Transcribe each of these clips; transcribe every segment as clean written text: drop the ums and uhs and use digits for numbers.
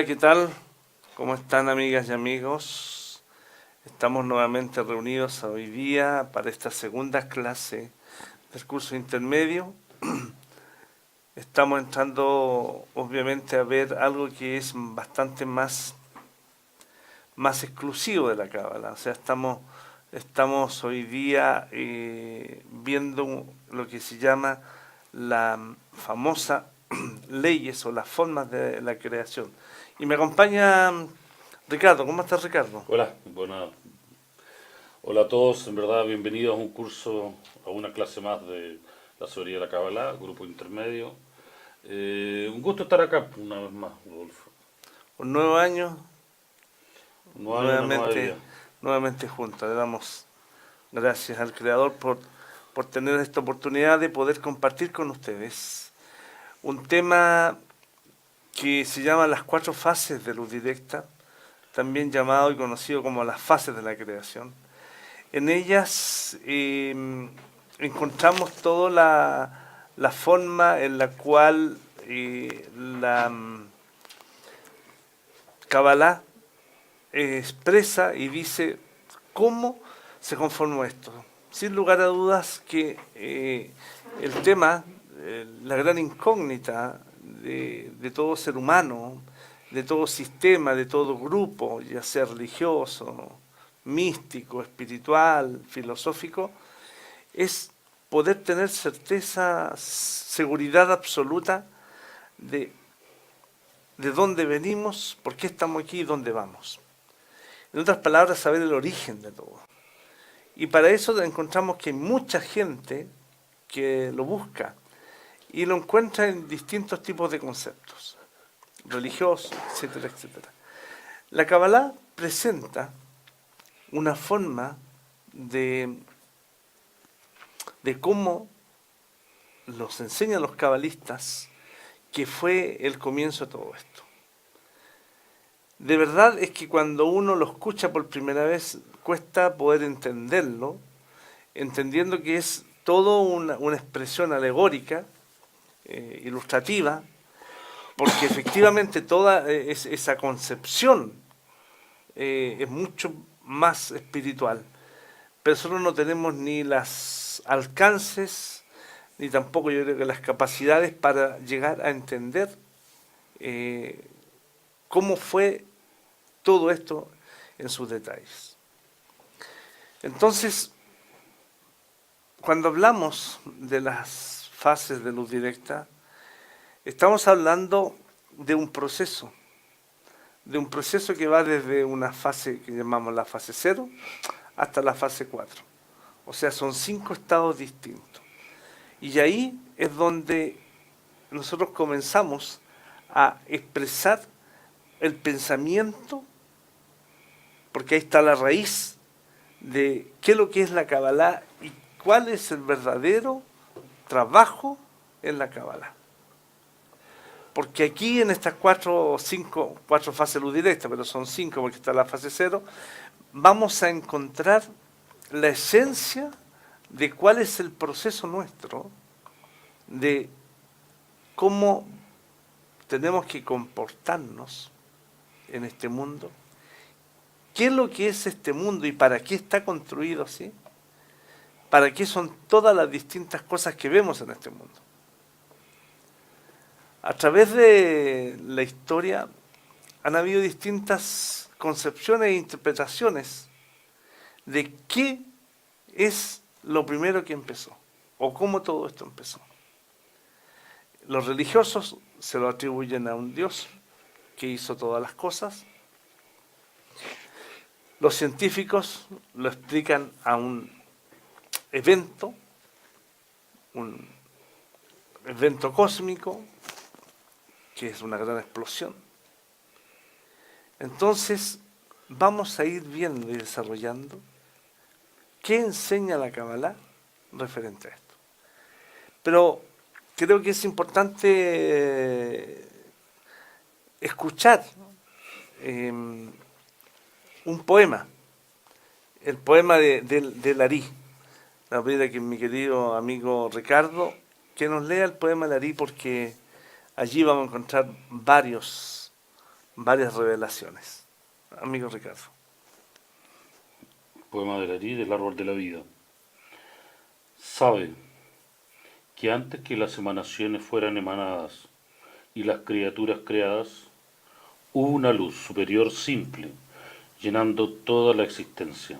Hola, ¿qué tal? ¿Cómo están, amigas y amigos? Estamos nuevamente reunidos hoy día para esta segunda clase del curso intermedio. Estamos entrando obviamente a ver algo que es bastante más exclusivo de la Cábala. O sea, estamos hoy día viendo lo que se llama la famosa leyes o las formas de la creación. Y me acompaña Ricardo. ¿Cómo estás, Ricardo? Hola, hola a todos, en verdad bienvenidos a un curso, a una clase más de la teoría de la Kabbalah, grupo intermedio. Un gusto estar acá una vez más, Rodolfo. Un nuevo año, Un nuevo año, una nueva nuevamente, vida. nuevamente juntos. Le damos gracias al Creador por tener esta oportunidad de poder compartir con ustedes un tema que se llama las cuatro fases de luz directa, también llamado y conocido como las fases de la creación. En ellas encontramos toda la forma en la cual la Kabbalah expresa y dice cómo se conformó esto. Sin lugar a dudas que el tema, la gran incógnita de todo ser humano, de todo sistema, de todo grupo, ya sea religioso, místico, espiritual, filosófico, es poder tener certeza, seguridad absoluta de, de dónde venimos, por qué estamos aquí y dónde vamos. En otras palabras, saber el origen de todo. Y para eso encontramos que hay mucha gente que lo busca y lo encuentra en distintos tipos de conceptos, religiosos, etcétera, etcétera. La Kabbalah presenta una forma de cómo los enseñan los cabalistas que fue el comienzo de todo esto. De verdad es que cuando uno lo escucha por primera vez cuesta poder entenderlo, entendiendo que es todo una expresión alegórica, ilustrativa, porque efectivamente toda esa concepción es mucho más espiritual, pero nosotros no tenemos ni los alcances, ni tampoco yo creo que las capacidades para llegar a entender eh, cómo fue todo esto en sus detalles. Entonces, cuando hablamos de las fases de luz directa, estamos hablando de un proceso que va desde una fase que llamamos la fase cero hasta la fase 4. O sea, son 5 estados distintos. Y ahí es donde nosotros comenzamos a expresar el pensamiento, porque ahí está la raíz de qué es lo que es la Kabbalah y cuál es el verdadero trabajo en la Kabbalah. Porque aquí en estas cuatro fases luz directa, pero son 5 porque está la fase cero, vamos a encontrar la esencia de cuál es el proceso nuestro, de cómo tenemos que comportarnos en este mundo, qué es lo que es este mundo y para qué está construido así, para qué son todas las distintas cosas que vemos en este mundo. A través de la historia han habido distintas concepciones e interpretaciones de qué es lo primero que empezó o cómo todo esto empezó. Los religiosos se lo atribuyen a un Dios que hizo todas las cosas. Los científicos lo explican a un evento cósmico, que es una gran explosión. Entonces, vamos a ir viendo y desarrollando qué enseña la Kabbalah referente a esto. Pero creo que es importante escuchar un poema, el poema de Larí. La voy a pedir a que mi querido amigo Ricardo que nos lea el poema de Larí porque allí vamos a encontrar varios varias revelaciones. Amigo Ricardo. Poema de Larí, del árbol de la vida. Sabe que antes que las emanaciones fueran emanadas y las criaturas creadas, hubo una luz superior simple, llenando toda la existencia.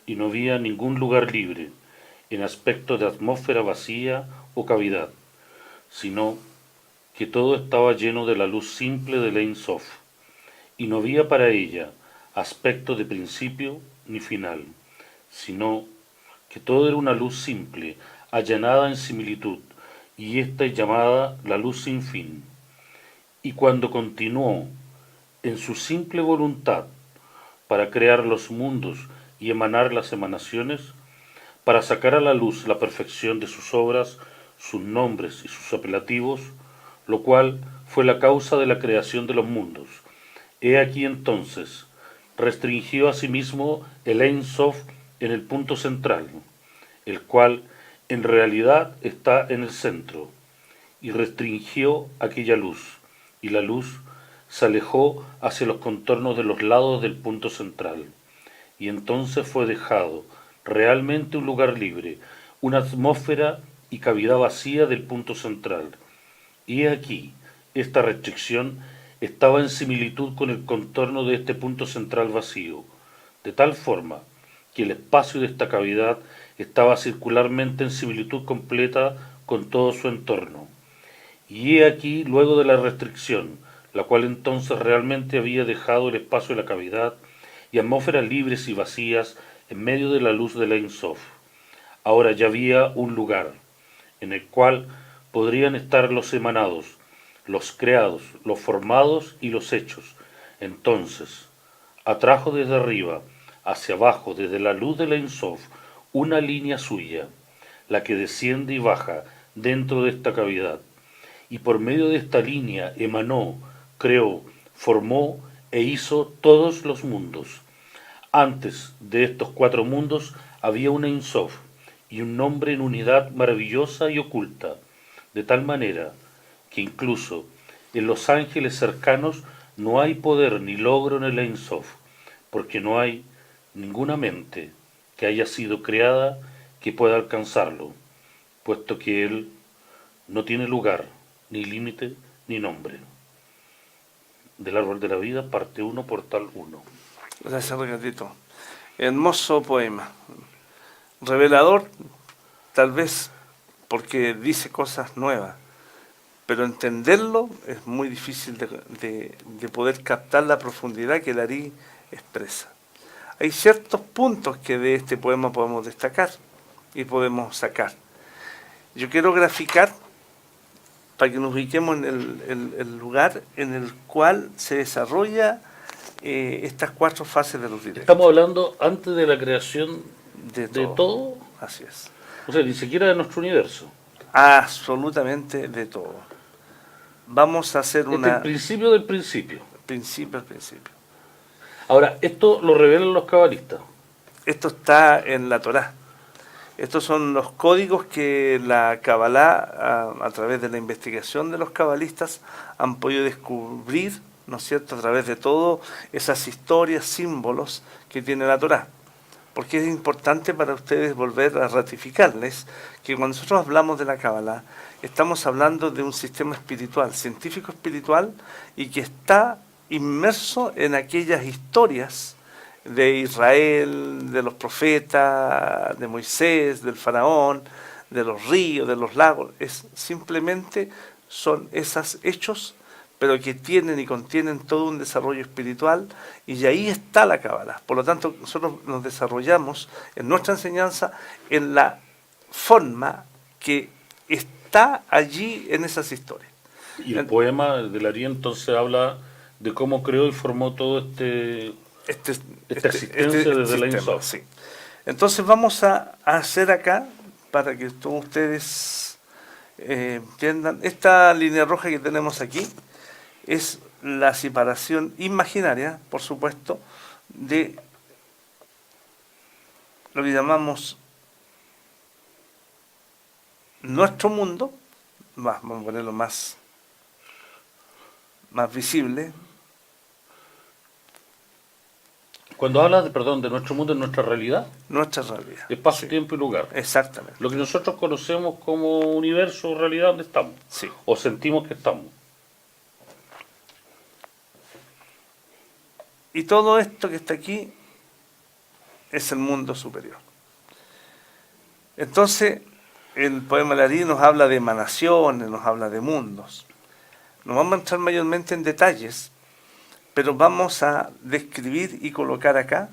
Y no había ningún lugar libre, en aspecto de atmósfera vacía o cavidad, sino que todo estaba lleno de la luz simple del Ein Sof, y no había para ella aspecto de principio ni final, sino que todo era una luz simple, allanada en similitud, y ésta es llamada la luz sin fin. Y cuando continuó en su simple voluntad para crear los mundos y emanar las emanaciones, para sacar a la luz la perfección de sus obras, sus nombres y sus apelativos, lo cual fue la causa de la creación de los mundos. He aquí entonces, restringió a sí mismo el Ein Sof en el punto central, el cual en realidad está en el centro, y restringió aquella luz, y la luz se alejó hacia los contornos de los lados del punto central, y entonces fue dejado realmente un lugar libre, una atmósfera y cavidad vacía del punto central. Y aquí, esta restricción estaba en similitud con el contorno de este punto central vacío, de tal forma que el espacio de esta cavidad estaba circularmente en similitud completa con todo su entorno. Y he aquí, luego de la restricción, la cual entonces realmente había dejado el espacio de la cavidad y atmósferas libres y vacías en medio de la luz del Ein Sof. Ahora ya había un lugar en el cual podrían estar los emanados, los creados, los formados y los hechos. Entonces, atrajo desde arriba hacia abajo, desde la luz del Ein Sof, una línea suya, la que desciende y baja dentro de esta cavidad, y por medio de esta línea emanó, creó, formó e hizo todos los mundos. Antes de estos 4 mundos había un Ein Sof y un nombre en unidad maravillosa y oculta, de tal manera que incluso en los ángeles cercanos no hay poder ni logro en el Ein Sof, porque no hay ninguna mente que haya sido creada que pueda alcanzarlo, puesto que él no tiene lugar, ni límite, ni nombre. Del árbol de la vida, parte 1, portal 1. Gracias, Ricardito. Hermoso poema. Revelador, tal vez porque dice cosas nuevas, pero entenderlo es muy difícil de poder captar la profundidad que Larí expresa. Hay ciertos puntos que de este poema podemos destacar y podemos sacar. Yo quiero graficar para que nos ubiquemos en el lugar en el cual se desarrolla estas 4 fases de los directos. Estamos hablando antes de la creación De de todo. todo, Así es. o sea, ni siquiera de nuestro universo. Absolutamente de todo. Vamos a hacer Este es una... el principio del principio. Principio al principio. Ahora, esto lo revelan los cabalistas. Esto está en la Torá. Estos son los códigos que la Kabbalah, a través de la investigación de los cabalistas, han podido descubrir, ¿no es cierto?, a través de todas esas historias, símbolos que tiene la Torá. Porque es importante para ustedes volver a ratificarles que cuando nosotros hablamos de la Kabbalah, estamos hablando de un sistema espiritual, científico espiritual, y que está inmerso en aquellas historias de Israel, de los profetas, de Moisés, del faraón, de los ríos, de los lagos. Es simplemente son esos hechos, pero que tienen y contienen todo un desarrollo espiritual, y ahí está la Cábala. Por lo tanto, nosotros nos desarrollamos en nuestra enseñanza en la forma que está allí en esas historias. Y el poema de Larí entonces habla de cómo creó y formó todo esta existencia desde el Ein Sof. Sí. Entonces vamos a hacer acá, para que todos ustedes entiendan, esta línea roja que tenemos aquí es la separación imaginaria, por supuesto, de lo que llamamos nuestro mundo, vamos a ponerlo más visible, Cuando hablas de, perdón, de nuestro mundo, es nuestra realidad, nuestra realidad. espacio, Sí, tiempo y lugar. exactamente. Lo que nosotros conocemos como universo o realidad donde estamos, Sí. o sentimos que estamos. Y todo esto que está aquí es el mundo superior. Entonces, el poema Larí nos habla de emanaciones, nos habla de mundos. No vamos a entrar mayormente en detalles, pero vamos a describir y colocar acá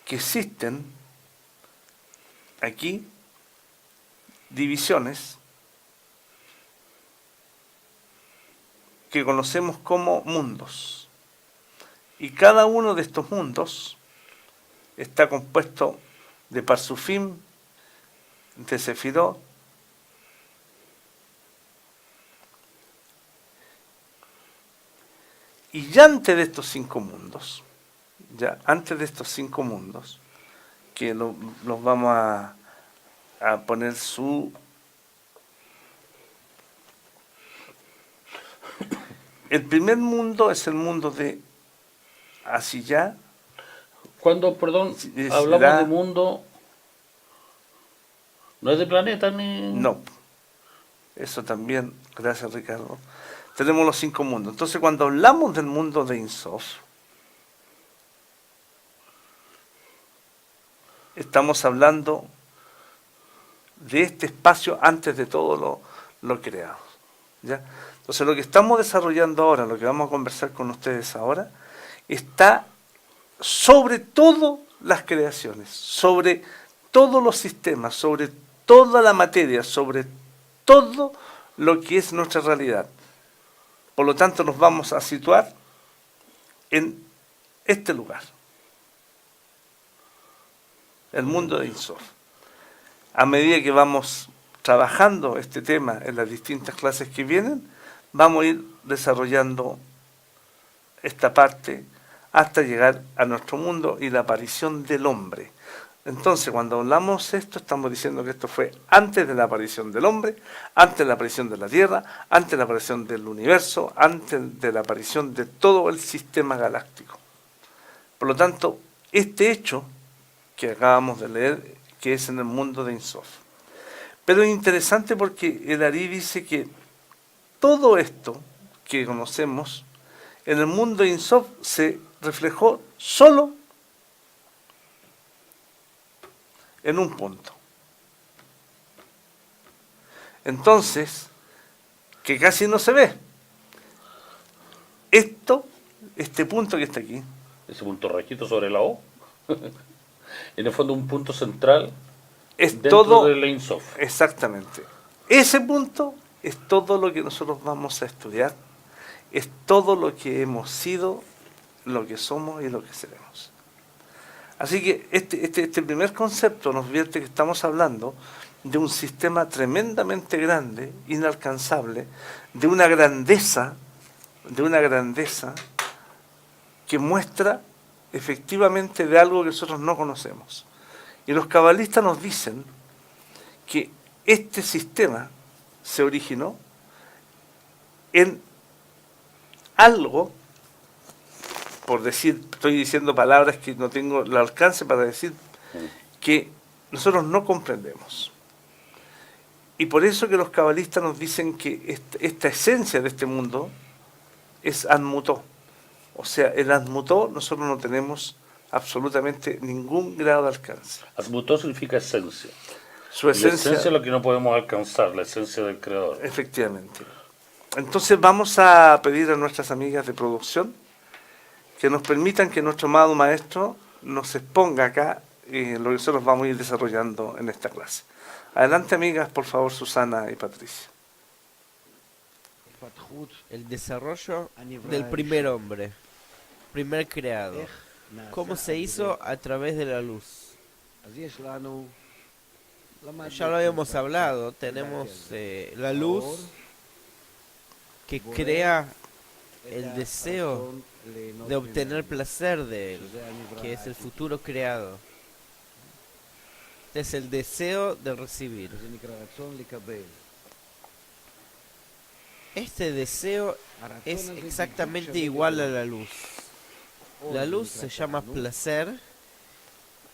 que existen aquí divisiones que conocemos como mundos. Y cada uno de estos mundos está compuesto de Parsufim, de Sefirot, y ya antes de estos 5 mundos, que los vamos a poner el primer mundo es el mundo de Asiyá. Cuando, perdón, hablamos de mundo, no es de planeta ni... No, eso también, gracias Ricardo. Tenemos los 5 mundos. Entonces cuando hablamos del mundo de Ein Sof, estamos hablando de este espacio antes de todo lo creado. ¿Ya? Entonces lo que estamos desarrollando ahora, lo que vamos a conversar con ustedes ahora, está sobre todo las creaciones, sobre todos los sistemas, sobre toda la materia, sobre todo lo que es nuestra realidad. Por lo tanto, nos vamos a situar en este lugar, el mundo de Ein Sof. A medida que vamos trabajando este tema en las distintas clases que vienen, vamos a ir desarrollando esta parte hasta llegar a nuestro mundo y la aparición del hombre. Entonces, cuando hablamos esto, estamos diciendo que esto fue antes de la aparición del hombre, antes de la aparición de la Tierra, antes de la aparición del universo, antes de la aparición de todo el sistema galáctico. Por lo tanto, este hecho que acabamos de leer, que es en el mundo de Ein Sof. Pero es interesante porque el Ari dice que todo esto que conocemos en el mundo de Ein Sof se reflejó solo en un punto. Entonces, que casi no se ve. Este punto que está aquí. Ese punto rojito sobre la O. En el fondo un punto central Es dentro todo, del Ein Sof. exactamente. Ese punto es todo lo que nosotros vamos a estudiar, es todo lo que hemos sido, lo que somos y lo que seremos. Así que este primer concepto nos vierte que estamos hablando de un sistema tremendamente grande, inalcanzable, de una grandeza que muestra efectivamente de algo que nosotros no conocemos. Y los cabalistas nos dicen que este sistema se originó en algo, por decir, estoy diciendo palabras que no tengo el alcance para decir, que nosotros no comprendemos. Y por eso que los cabalistas nos dicen que esta esencia de este mundo es Admutó. O sea, el Admutó nosotros no tenemos absolutamente ningún grado de alcance. Admutó significa esencia. Su esencia, la esencia es lo que no podemos alcanzar, la esencia del creador. Efectivamente. Entonces vamos a pedir a nuestras amigas de producción que nos permitan que nuestro amado maestro nos exponga acá lo que nosotros vamos a ir desarrollando en esta clase. Adelante, amigas, por favor, Susana y Patricia. El desarrollo del primer hombre, primer creado. ¿Cómo se hizo? A través de la luz. Ya lo habíamos hablado, tenemos la luz que crea el deseo de obtener placer de él, que es el futuro creado. Es el deseo de recibir. Este deseo es exactamente igual a la luz. La luz se llama placer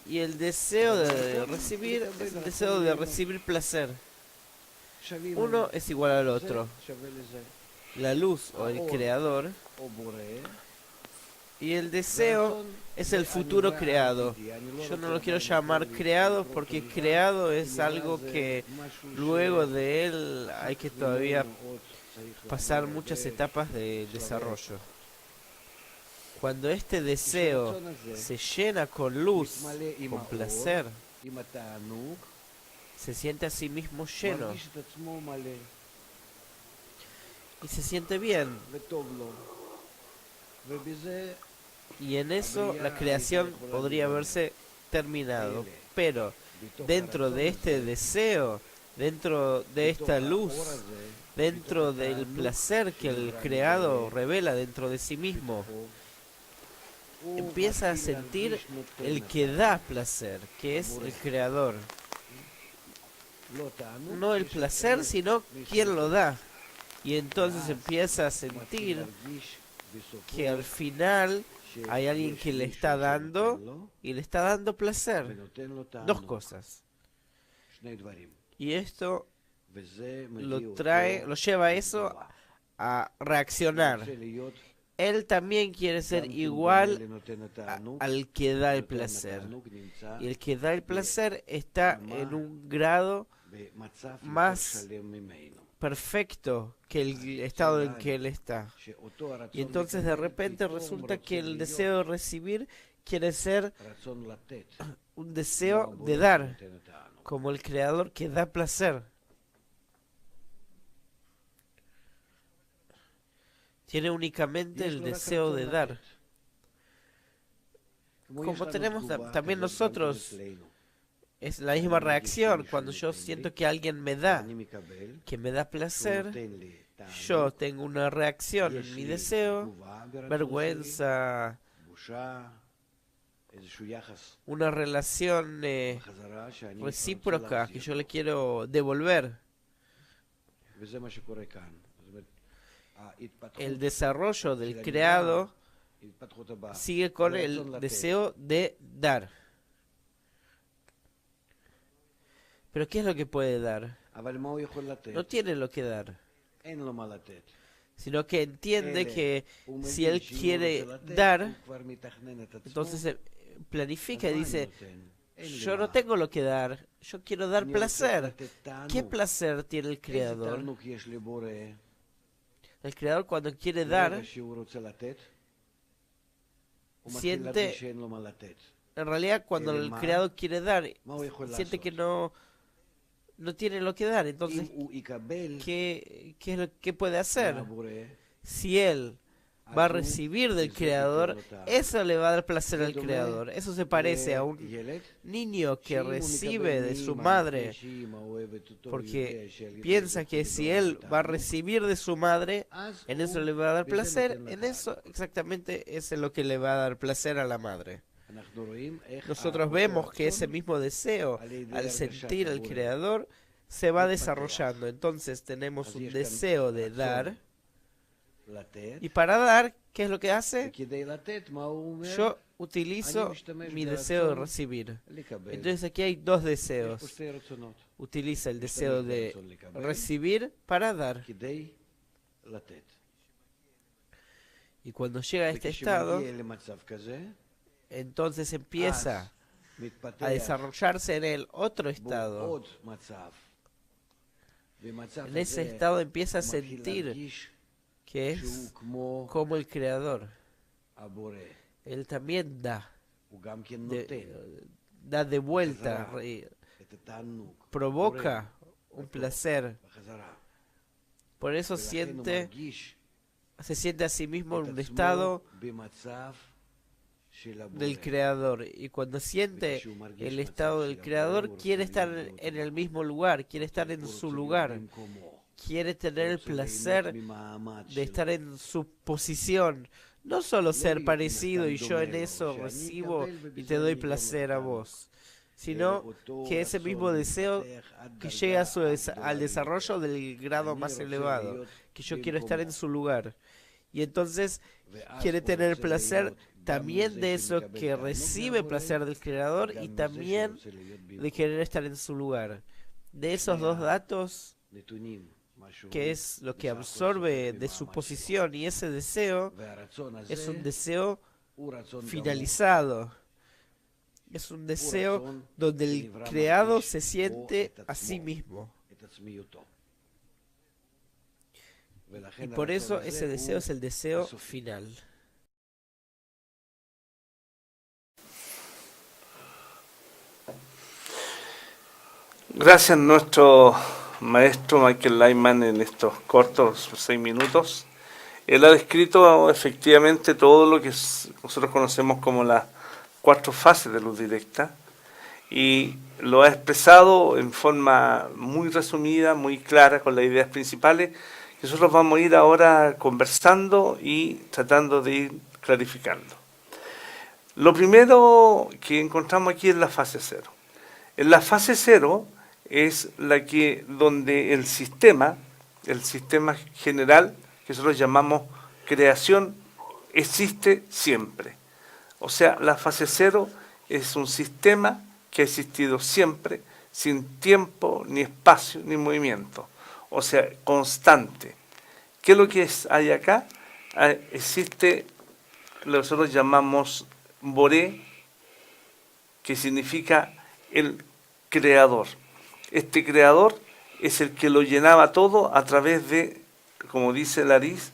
y el deseo de recibir es el deseo de recibir placer. Uno es igual al otro. La luz o el creador y el deseo es el futuro creado. Yo no lo quiero llamar creado porque creado es algo que luego de él hay que todavía pasar muchas etapas de desarrollo. Cuando este deseo se llena con luz, con placer, se siente a sí mismo lleno y se siente bien. Y en eso la creación podría haberse terminado. Pero dentro de este deseo, dentro de esta luz, dentro del placer que el creado revela dentro de sí mismo, empieza a sentir el que da placer, que es el creador. No el placer, sino quien lo da. Y entonces empieza a sentir que al final hay alguien que le está dando y le está dando placer. Dos cosas. Y esto lo lleva a eso a reaccionar. Él también quiere ser igual al que da el placer. Y el que da el placer está en un grado más perfecto que el estado en que él está. Y entonces de repente resulta que el deseo de recibir quiere ser un deseo de dar, como el creador que da placer. Tiene únicamente el deseo de dar. Como tenemos también nosotros, es la misma reacción. Cuando yo siento que alguien me da, que me da placer, yo tengo una reacción en mi deseo, vergüenza, una relación recíproca que yo le quiero devolver. El desarrollo del creado sigue con el deseo de dar. Pero ¿qué es lo que puede dar? No tiene lo que dar, sino que entiende que si él quiere dar, entonces planifica y dice, yo no tengo lo que dar, yo quiero dar placer. ¿Qué placer tiene el creador? El creador cuando quiere dar, siente, en realidad cuando el creador quiere dar, siente que no tiene lo que dar. Entonces, ¿qué puede hacer? Si él va a recibir del creador, eso le va a dar placer al creador. Eso se parece a un niño que recibe de su madre, porque piensa que si él va a recibir de su madre, en eso le va a dar placer. En eso exactamente es lo que le va a dar placer a la madre. Nosotros vemos que ese mismo deseo, al sentir al creador, se va desarrollando. Entonces tenemos un deseo de dar. Y para dar, ¿qué es lo que hace? Yo utilizo mi deseo de recibir. Entonces aquí hay dos deseos. Utiliza el deseo de recibir para dar. Y cuando llega a este estado, entonces empieza a desarrollarse en él otro estado. En ese estado empieza a sentir que es como el creador. Él también da de vuelta, provoca un placer. Por eso se siente a sí mismo en un estado del creador. Y cuando siente el estado del creador, quiere estar en el mismo lugar, quiere estar en su lugar. Quiere tener el placer de estar en su posición. No solo ser parecido y yo en eso recibo y te doy placer a vos, sino que ese mismo deseo que llega al desarrollo del grado más elevado, que yo quiero estar en su lugar. Y entonces quiere tener placer también de eso que recibe placer del Creador y también de querer estar en su lugar. De esos dos datos, que es lo que absorbe de su posición, y ese deseo es un deseo finalizado. Es un deseo donde el creado se siente a sí mismo. Y por eso ese deseo es el deseo final. Gracias a nuestro maestro Michael Lyman en estos cortos 6 minutos. Él ha descrito efectivamente todo lo que nosotros conocemos como las 4 fases de luz directa y lo ha expresado en forma muy resumida, muy clara, con las ideas principales que nosotros vamos a ir ahora conversando y tratando de ir clarificando. Lo primero que encontramos aquí es la fase 0. En la fase 0 es la que donde el sistema general, que nosotros llamamos creación, existe siempre. O sea, la fase 0 es un sistema que ha existido siempre, sin tiempo, ni espacio, ni movimiento. O sea, constante. ¿Qué es lo que hay acá? Existe lo que nosotros llamamos Boré, que significa el creador. Este creador es el que lo llenaba todo a través de, como dice Laris,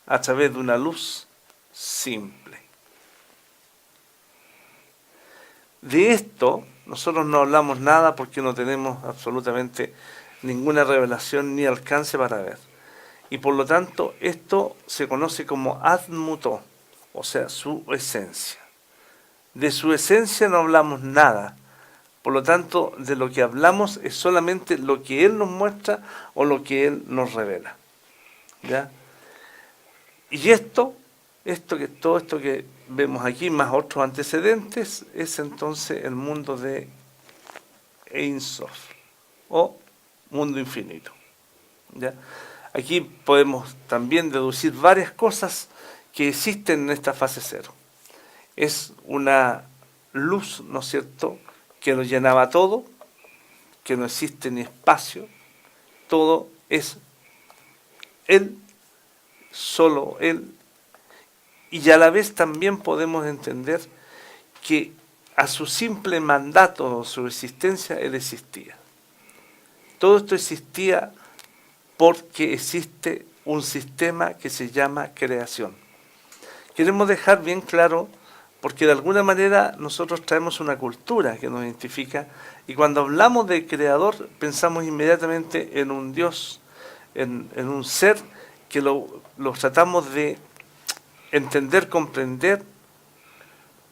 a través de una luz simple. De esto nosotros no hablamos nada porque no tenemos absolutamente ninguna revelación ni alcance para ver. Y por lo tanto esto se conoce como Admutó, o sea, su esencia. De su esencia no hablamos nada. Por lo tanto, de lo que hablamos es solamente lo que Él nos muestra o lo que Él nos revela. ¿Ya? Y todo esto que vemos aquí, más otros antecedentes, es entonces el mundo de Ein Sof, o mundo infinito. ¿Ya? Aquí podemos también deducir varias cosas que existen en esta fase 0. Es una luz, ¿no es cierto?, que lo llenaba todo, que no existe ni espacio, todo es Él, solo Él, y a la vez también podemos entender que a su simple mandato o su existencia Él existía. Todo esto existía porque existe un sistema que se llama creación. Queremos dejar bien claro, porque de alguna manera nosotros traemos una cultura que nos identifica, y cuando hablamos de creador pensamos inmediatamente en un Dios, en un ser que lo tratamos de entender, comprender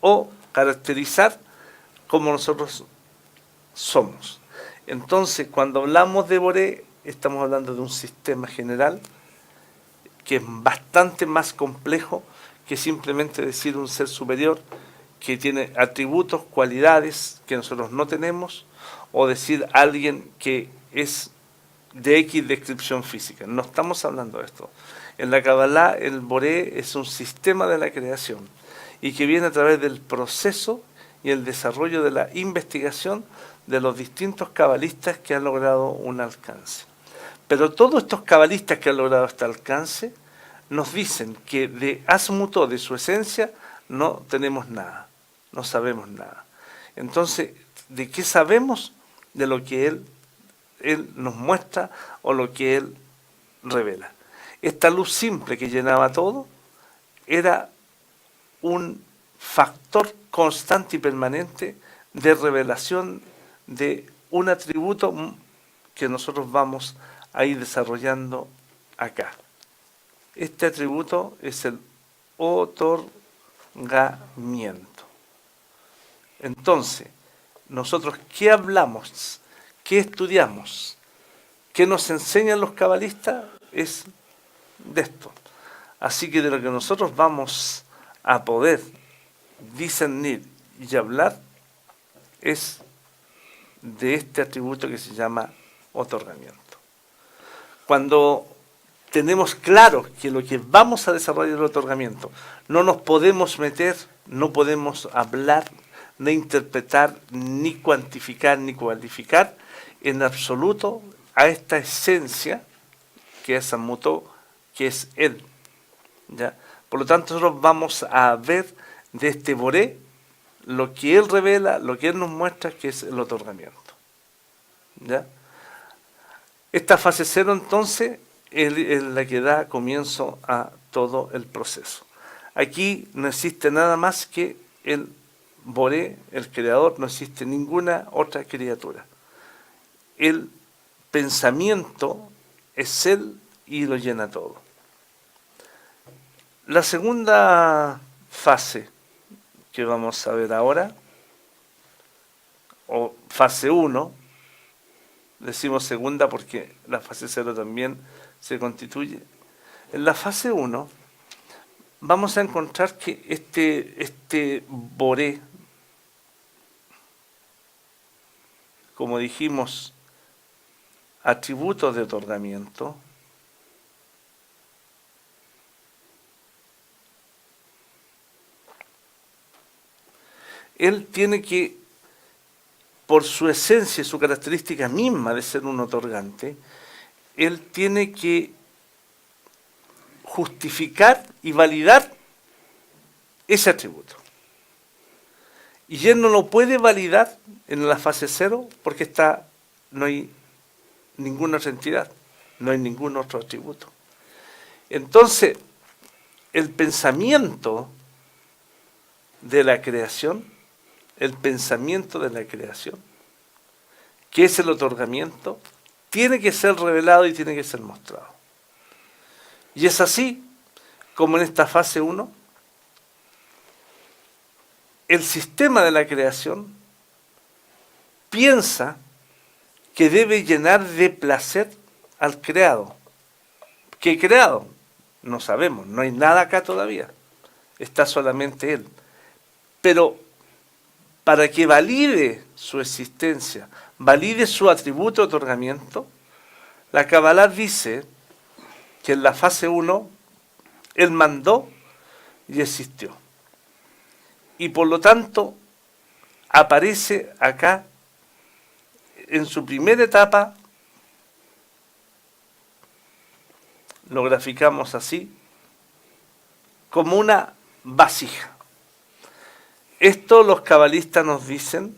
o caracterizar como nosotros somos. Entonces, cuando hablamos de Boré, estamos hablando de un sistema general que es bastante más complejo que simplemente decir un ser superior que tiene atributos, cualidades que nosotros no tenemos, o decir alguien que es de X descripción física. No estamos hablando de esto. En la Kabbalah, el Boré es un sistema de la creación y que viene a través del proceso y el desarrollo de la investigación de los distintos cabalistas que han logrado un alcance. Pero todos estos cabalistas que han logrado este alcance nos dicen que de Asmutó, de su esencia, no tenemos nada, no sabemos nada. Entonces, ¿de qué sabemos? De lo que Él nos muestra o lo que Él revela. Esta luz simple que llenaba todo era un factor constante y permanente de revelación de un atributo que nosotros vamos a ir desarrollando acá. Este atributo es el otorgamiento. Entonces, nosotros, ¿qué hablamos? ¿Qué estudiamos? ¿Qué nos enseñan los cabalistas? Es de esto. Así que de lo que nosotros vamos a poder discernir y hablar es de este atributo que se llama otorgamiento. Cuando tenemos claro que lo que vamos a desarrollar el otorgamiento, no nos podemos meter, no podemos hablar, ni interpretar, ni cuantificar, ni cualificar en absoluto a esta esencia que es Samutó, que es Él. ¿Ya? Por lo tanto, nosotros vamos a ver de este Boré lo que Él revela, lo que Él nos muestra, que es el otorgamiento. ¿Ya? Esta fase 0, entonces, es la que da comienzo a todo el proceso. Aquí no existe nada más que el Boré, el creador, no existe ninguna otra criatura. El pensamiento es Él y lo llena todo. La segunda fase que vamos a ver ahora, o fase 1, decimos segunda porque la fase 0 también se constituye. En la fase 1 vamos a encontrar que este Boré, como dijimos, atributo de otorgamiento, él tiene que, por su esencia, su característica misma de ser un otorgante, él tiene que justificar y validar ese atributo. Y él no lo puede validar en la fase 0 porque no hay ninguna otra entidad, no hay ningún otro atributo. Entonces, el pensamiento de la creación, que es el otorgamiento, tiene que ser revelado y tiene que ser mostrado. Y es así como en esta fase 1, el sistema de la creación piensa que debe llenar de placer al creado. ¿Qué creado? No sabemos, no hay nada acá todavía, está solamente Él. Pero para que valide su existencia, valide su atributo de otorgamiento, la Kabbalah dice que en la fase 1 Él mandó y existió. Y por lo tanto aparece acá en su primera etapa, lo graficamos así, como una vasija. Esto los cabalistas nos dicen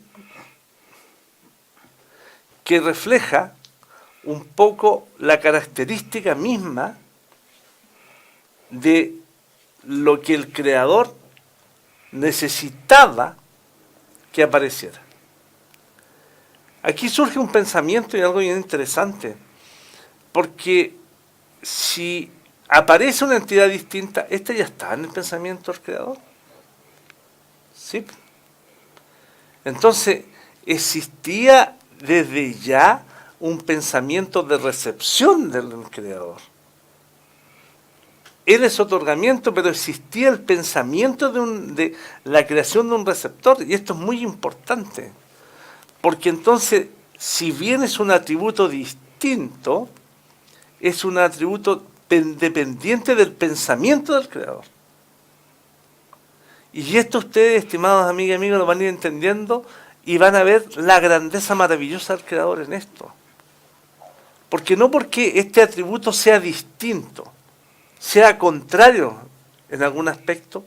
que refleja un poco la característica misma de lo que el creador necesitaba que apareciera. Aquí surge un pensamiento y algo bien interesante, porque si aparece una entidad distinta, esta ya está en el pensamiento del creador. ¿Sí? Entonces, existía desde ya un pensamiento de recepción del creador. Él es otorgamiento, pero existía el pensamiento de la creación de un receptor, y esto es muy importante, porque entonces, si bien es un atributo distinto, es un atributo dependiente del pensamiento del creador. Y esto ustedes, estimados amigas y amigos, lo van a ir entendiendo y van a ver la grandeza maravillosa del creador en esto. Porque no porque este atributo sea distinto, sea contrario en algún aspecto,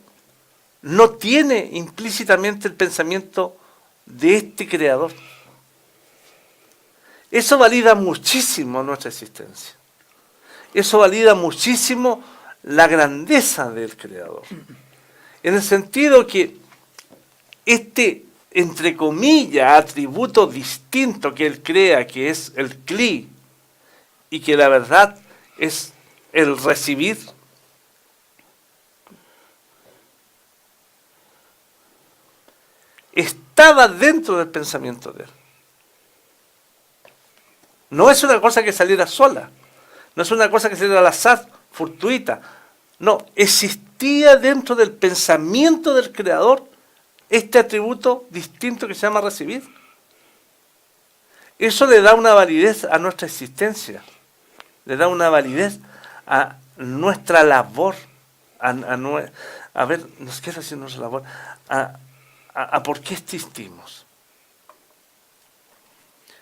no tiene implícitamente el pensamiento de este creador. Eso valida muchísimo nuestra existencia. Eso valida muchísimo la grandeza del creador. En el sentido que este, entre comillas, atributo distinto que él crea, que es el Kli, y que la verdad es el recibir, estaba dentro del pensamiento de él. No es una cosa que saliera sola, no es una cosa que saliera al azar, fortuita. No, existía dentro del pensamiento del creador este atributo distinto que se llama recibir. Eso le da una validez a nuestra existencia, le da una validez a nuestra labor, a ver, nos queda haciendo nuestra labor, a por qué existimos.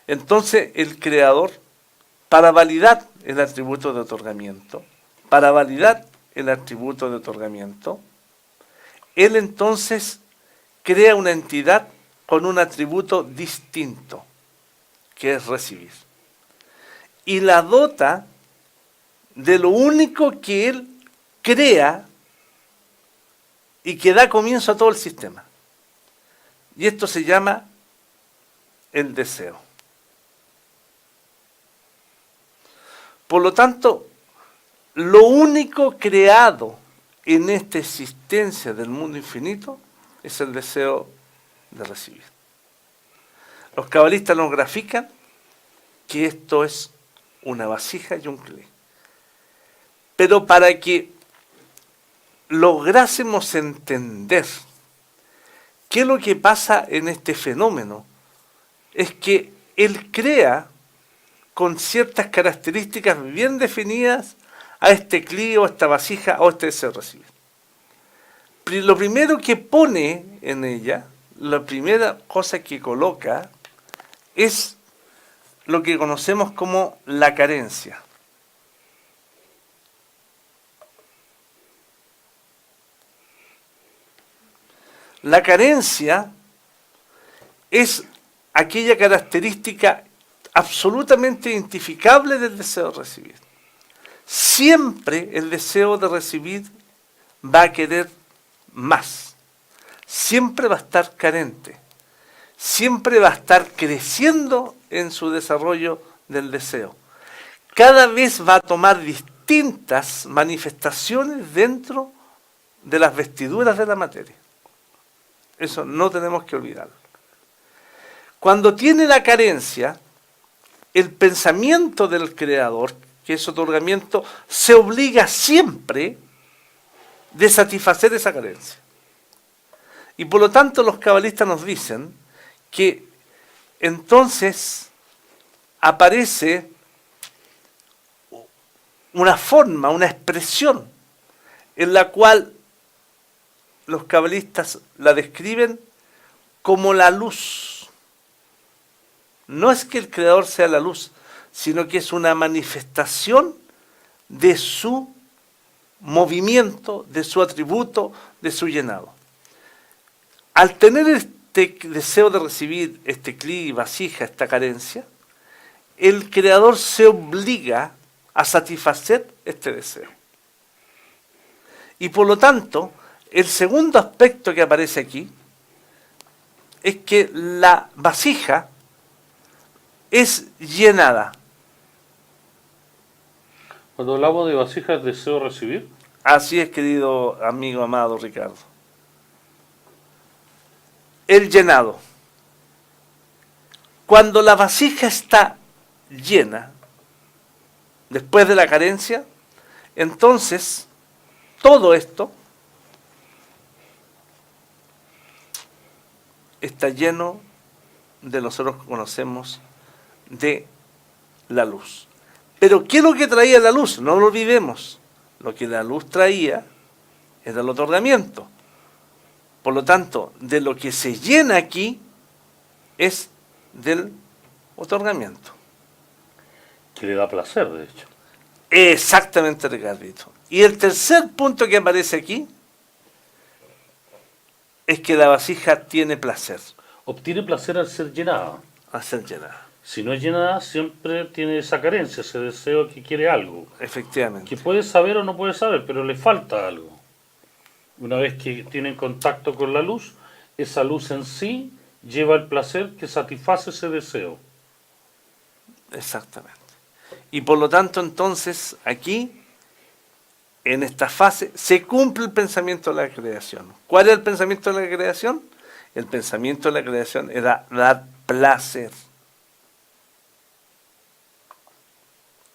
Entonces el creador, para validar el atributo de otorgamiento, él entonces crea una entidad con un atributo distinto, que es recibir. Y la dota de lo único que él crea y que da comienzo a todo el sistema. Y esto se llama el deseo. Por lo tanto, lo único creado en esta existencia del mundo infinito es el deseo de recibir. Los cabalistas nos grafican que esto es una vasija y un clé. Pero para que lográsemos entender qué es lo que pasa en este fenómeno, es que él crea con ciertas características bien definidas a este clí o a esta vasija o a este deseo de recibir. Lo primero que pone en ella, la primera cosa que coloca, es lo que conocemos como la carencia. La carencia es aquella característica absolutamente identificable del deseo de recibir. Siempre el deseo de recibir va a querer más. Siempre va a estar carente. Siempre va a estar creciendo en su desarrollo del deseo. Cada vez va a tomar distintas manifestaciones dentro de las vestiduras de la materia. Eso no tenemos que olvidarlo. Cuando tiene la carencia, el pensamiento del creador, que es otorgamiento, se obliga siempre de satisfacer esa carencia. Y por lo tanto los cabalistas nos dicen que entonces aparece una forma, una expresión en la cual los cabalistas la describen como la luz. No es que el creador sea la luz, sino que es una manifestación de su movimiento, de su atributo, de su llenado. Al tener este deseo de recibir este clí, vasija, esta carencia, el creador se obliga a satisfacer este deseo. Y por lo tanto, el segundo aspecto que aparece aquí es que la vasija es llenada. Cuando hablamos de vasijas, deseo recibir. Así es, querido amigo amado Ricardo. El llenado. Cuando la vasija está llena, después de la carencia, entonces todo esto está lleno de nosotros que conocemos de la luz. Pero ¿qué es lo que traía la luz? No lo olvidemos. Lo que la luz traía era el otorgamiento. Por lo tanto, de lo que se llena aquí es del otorgamiento. Que le da placer, de hecho. Exactamente, Ricardito. Y el tercer punto que aparece aquí es que la vasija tiene placer. Obtiene placer al ser llenada. Al ser llenada. Si no es llenada, siempre tiene esa carencia, ese deseo que quiere algo. Efectivamente. Que puede saber o no puede saber, pero le falta algo. Una vez que tiene contacto con la luz, esa luz en sí lleva el placer que satisface ese deseo. Exactamente. Y por lo tanto, entonces, aquí, en esta fase, se cumple el pensamiento de la creación. ¿Cuál es el pensamiento de la creación? El pensamiento de la creación era dar placer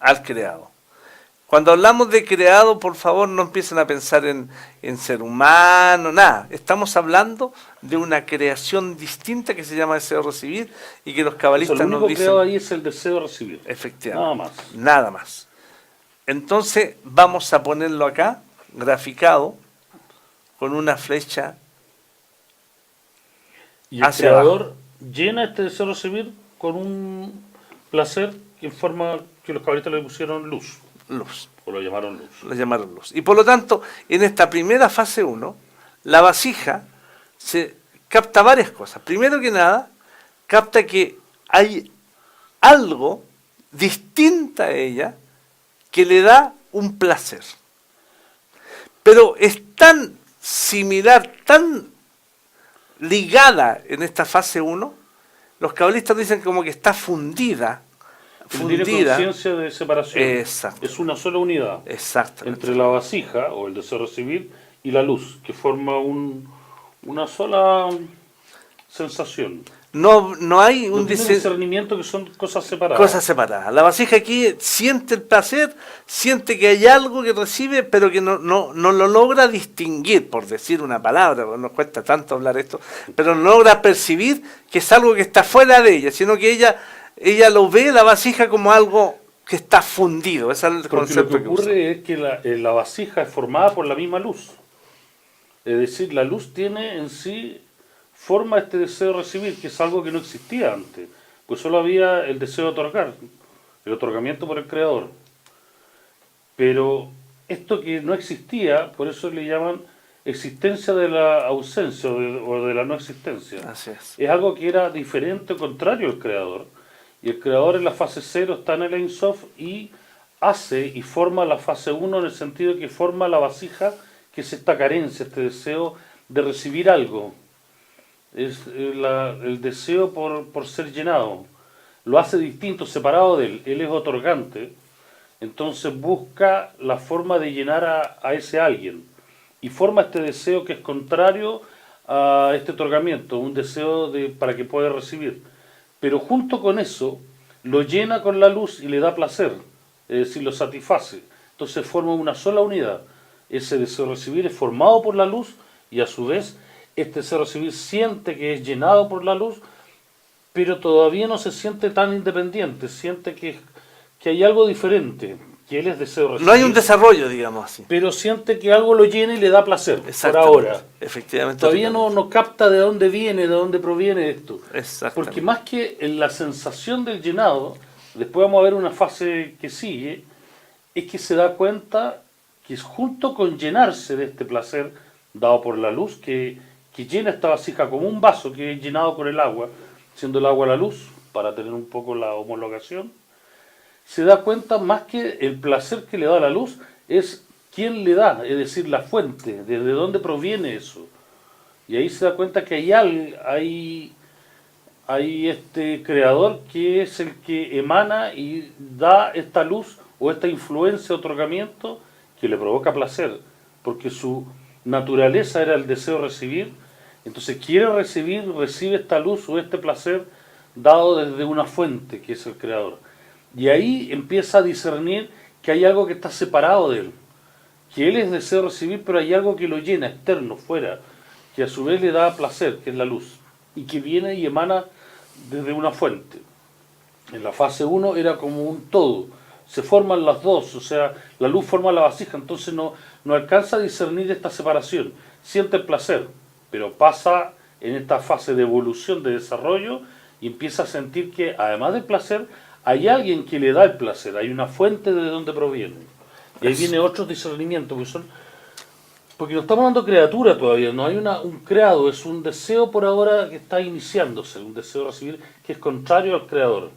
al creado. Cuando hablamos de creado, por favor, no empiecen a pensar en ser humano, nada. Estamos hablando de una creación distinta que se llama deseo de recibir y que los cabalistas Lo único nos dicen. creado ahí es el deseo de recibir. Efectivamente. Nada más. Nada más. Entonces vamos a ponerlo acá, graficado, con una flecha Y el hacia creador llena este deseo de recibir con un placer que forma que los cabalistas le pusieron luz, luz. o lo llamaron luz. Lo llamaron luz. Y por lo tanto, en esta primera fase 1, la vasija se capta varias cosas. Primero que nada, capta que hay algo distinta a ella que le da un placer. Pero es tan similar, tan ligada en esta fase 1, los cabalistas dicen como que está fundida. Tiene conciencia de separación. Exacto. Es una sola unidad Exactamente. entre la vasija, o el deseo de recibir, y la luz, que forma una sola sensación. No hay No un tiene discernimiento, que son cosas separadas. cosas separadas. La vasija aquí siente el placer, siente que hay algo que recibe, pero que no lo logra distinguir, por decir una palabra, porque nos cuesta tanto hablar esto, pero no logra percibir que es algo que está fuera de ella, sino que ella lo ve, la vasija, como algo que está fundido. Ese es el Porque concepto lo que que usa. ocurre es que la vasija es formada por la misma luz. Es decir, la luz tiene en sí, forma este deseo de recibir, que es algo que no existía antes. Pues solo había el deseo de otorgar, el otorgamiento por el creador. Pero esto que no existía, por eso le llaman existencia de la ausencia o de la no existencia. Así es. Es algo que era diferente o contrario al creador. Y el creador en la fase 0 está en el Ein Sof y hace y forma la fase 1 en el sentido de que forma la vasija, que es esta carencia, este deseo de recibir algo. Es el deseo por ser llenado. Lo hace distinto, separado de él. Él es otorgante. Entonces busca la forma de llenar a ese alguien. Y forma este deseo que es contrario a este otorgamiento, un deseo para que pueda recibir. Pero junto con eso, lo llena con la luz y le da placer, es decir, lo satisface. Entonces forma una sola unidad. Ese deseo de recibir es formado por la luz, y a su vez este deseo de recibir siente que es llenado por la luz, pero todavía no se siente tan independiente, siente que hay algo diferente, que él es deseo de recibir. No hay un desarrollo, digamos así. Pero siente que algo lo llena y le da placer, por Exactamente. ahora. Efectivamente. Todavía no capta de dónde viene, de dónde proviene esto. Exactamente. Porque más que en la sensación del llenado, después vamos a ver una fase que sigue, es que se da cuenta que es junto con llenarse de este placer dado por la luz, que llena esta vasija como un vaso que es llenado por el agua, siendo el agua la luz, para tener un poco la homologación, se da cuenta más que el placer que le da la luz es quién le da, es decir, la fuente, desde dónde proviene eso. Y ahí se da cuenta que hay este creador que es el que emana y da esta luz o esta influencia, otorgamiento, que le provoca placer, porque su naturaleza era el deseo de recibir. Entonces quiere recibir, recibe esta luz o este placer dado desde una fuente, que es el creador. Y ahí empieza a discernir que hay algo que está separado de él, que él es deseo de recibir, pero hay algo que lo llena, externo, fuera, que a su vez le da placer, que es la luz, y que viene y emana desde una fuente. En la fase 1 era como un todo, se forman las dos, o sea, la luz forma la vasija, entonces no alcanza a discernir esta separación, siente el placer, pero pasa en esta fase de evolución, de desarrollo, y empieza a sentir que además del placer, hay alguien que le da el placer, hay una fuente de donde proviene. Y ahí viene otro discernimiento, porque no estamos hablando de criatura todavía, no hay un creado, es un deseo por ahora que está iniciándose, un deseo de recibir que es contrario al creador.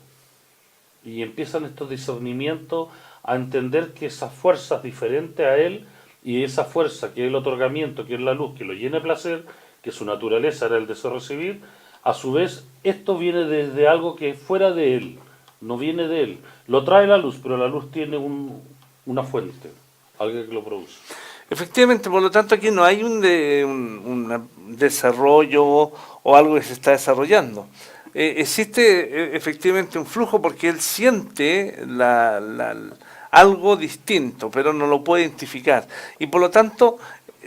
Y empiezan estos discernimientos a entender que esa fuerza es diferente a él, y esa fuerza que es el otorgamiento, que es la luz, que lo llena de placer, que su naturaleza era el deseo de recibir, a su vez esto viene desde algo que es fuera de él, no viene de él. Lo trae la luz, pero la luz tiene una fuente, algo que lo produce. Efectivamente, por lo tanto aquí no hay un desarrollo o algo que se está desarrollando. Existe efectivamente un flujo porque él siente algo distinto, pero no lo puede identificar. Y por lo tanto,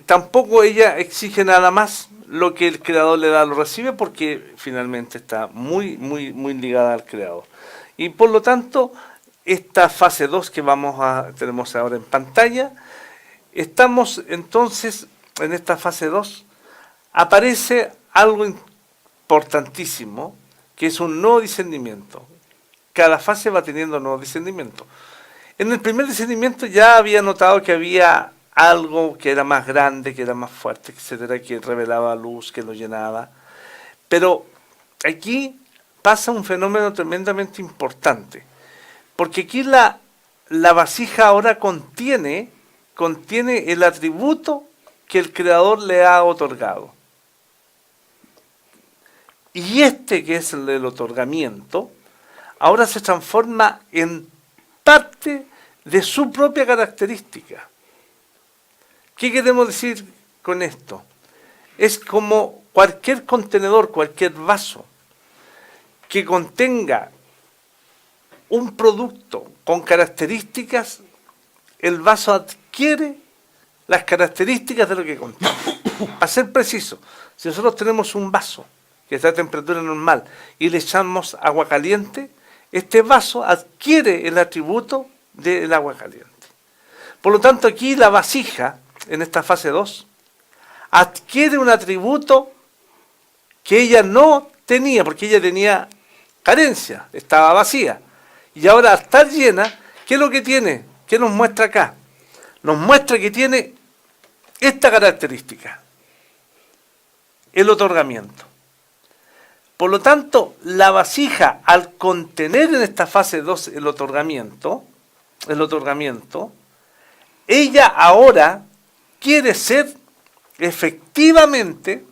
tampoco ella exige nada más. Lo que el creador le da lo recibe, porque finalmente está muy ligada al creador. Y por lo tanto, esta fase 2 que tenemos ahora en pantalla. Estamos entonces en esta fase 2, aparece algo importantísimo, que es un nuevo discernimiento. Cada fase va teniendo un nuevo discernimiento. En el primer discernimiento ya había notado que había algo que era más grande, que era más fuerte, etcétera, que revelaba luz, que lo llenaba. Pero aquí pasa un fenómeno tremendamente importante, porque aquí la vasija ahora contiene el atributo que el Creador le ha otorgado. Y este, que es el del otorgamiento, ahora se transforma en parte de su propia característica. ¿Qué queremos decir con esto? Es como cualquier contenedor, cualquier vaso que contenga un producto con características, el vaso adquiere las características de lo que contiene. Para ser preciso, si nosotros tenemos un vaso que está a temperatura normal y le echamos agua caliente, este vaso adquiere el atributo del agua caliente. Por lo tanto, aquí la vasija, en esta fase 2, adquiere un atributo que ella no tenía, porque ella tenía carencia, estaba vacía. Y ahora, al estar llena, ¿qué es lo que tiene? ¿Qué nos muestra acá? Nos muestra que tiene esta característica, el otorgamiento. Por lo tanto, la vasija, al contener en esta fase 2 el otorgamiento, ella ahora quiere ser efectivamente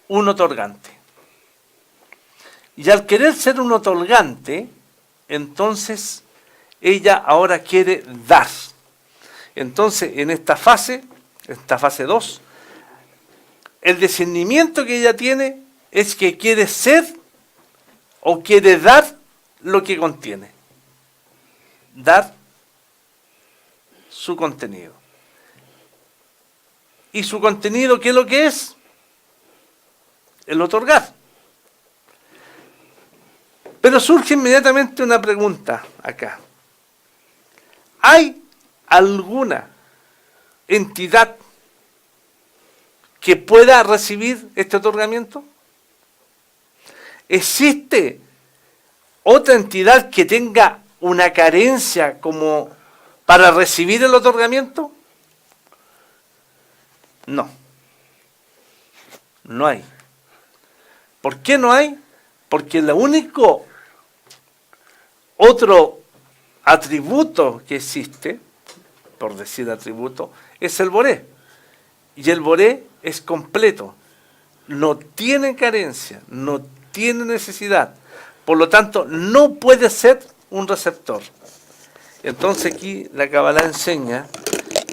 un otorgante. Y al querer ser un otorgante, entonces ella ahora quiere dar. Entonces, en esta fase 2, el discernimiento que ella tiene es que quiere ser o quiere dar lo que contiene. Dar su contenido. ¿Y su contenido qué es lo que es? El otorgar. Pero surge inmediatamente una pregunta acá. ¿Hay alguna entidad que pueda recibir este otorgamiento? ¿Existe otra entidad que tenga una carencia como para recibir el otorgamiento? No. No hay. ¿Por qué no hay? Porque el único otro atributo que existe, por decir atributo, es el boré. Y el boré es completo. No tiene carencia, no tiene necesidad. Por lo tanto, no puede ser un receptor. Entonces aquí la Kabbalah enseña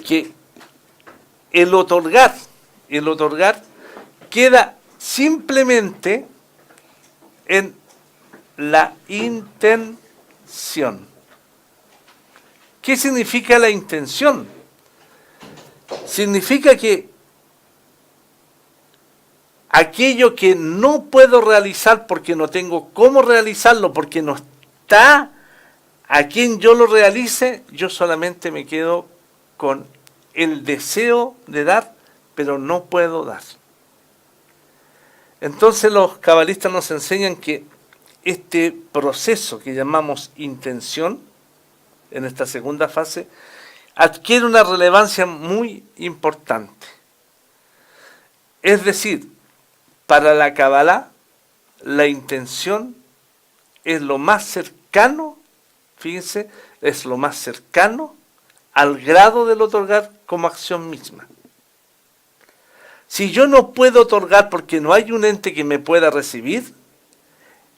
que el otorgar queda simplemente en la intención. ¿Qué significa la intención? Significa que aquello que no puedo realizar porque no tengo cómo realizarlo, porque no está a quien yo lo realice, yo solamente me quedo con el deseo de dar, pero no puedo dar. Entonces los cabalistas nos enseñan que este proceso que llamamos intención, en esta segunda fase, adquiere una relevancia muy importante. Es decir, para la Kabbalah, la intención es lo más cercano, fíjense, es lo más cercano al grado del otorgar como acción misma. Si yo no puedo otorgar porque no hay un ente que me pueda recibir,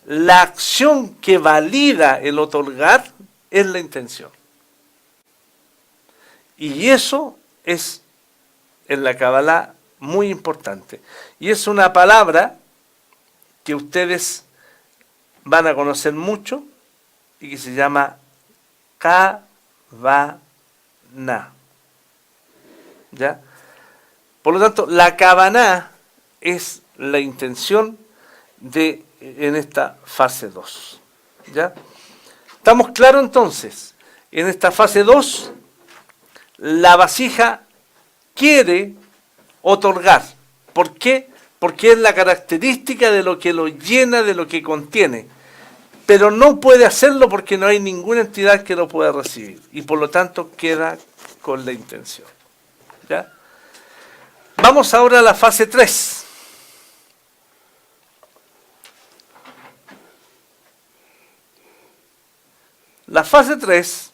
la acción que valida el otorgar es la intención. Y eso es en la Kabbalah muy importante. Y es una palabra que ustedes van a conocer mucho y que se llama Kavaná. ¿Ya? Por lo tanto, la Kavaná es la intención de en esta fase 2. ¿Ya? ¿Estamos claros entonces? En esta fase 2, la vasija quiere otorgar. ¿Por qué? Porque es la característica de lo que lo llena, de lo que contiene. Pero no puede hacerlo porque no hay ninguna entidad que lo pueda recibir. Y por lo tanto queda con la intención. ¿Ya? Vamos ahora a la fase 3. La fase 3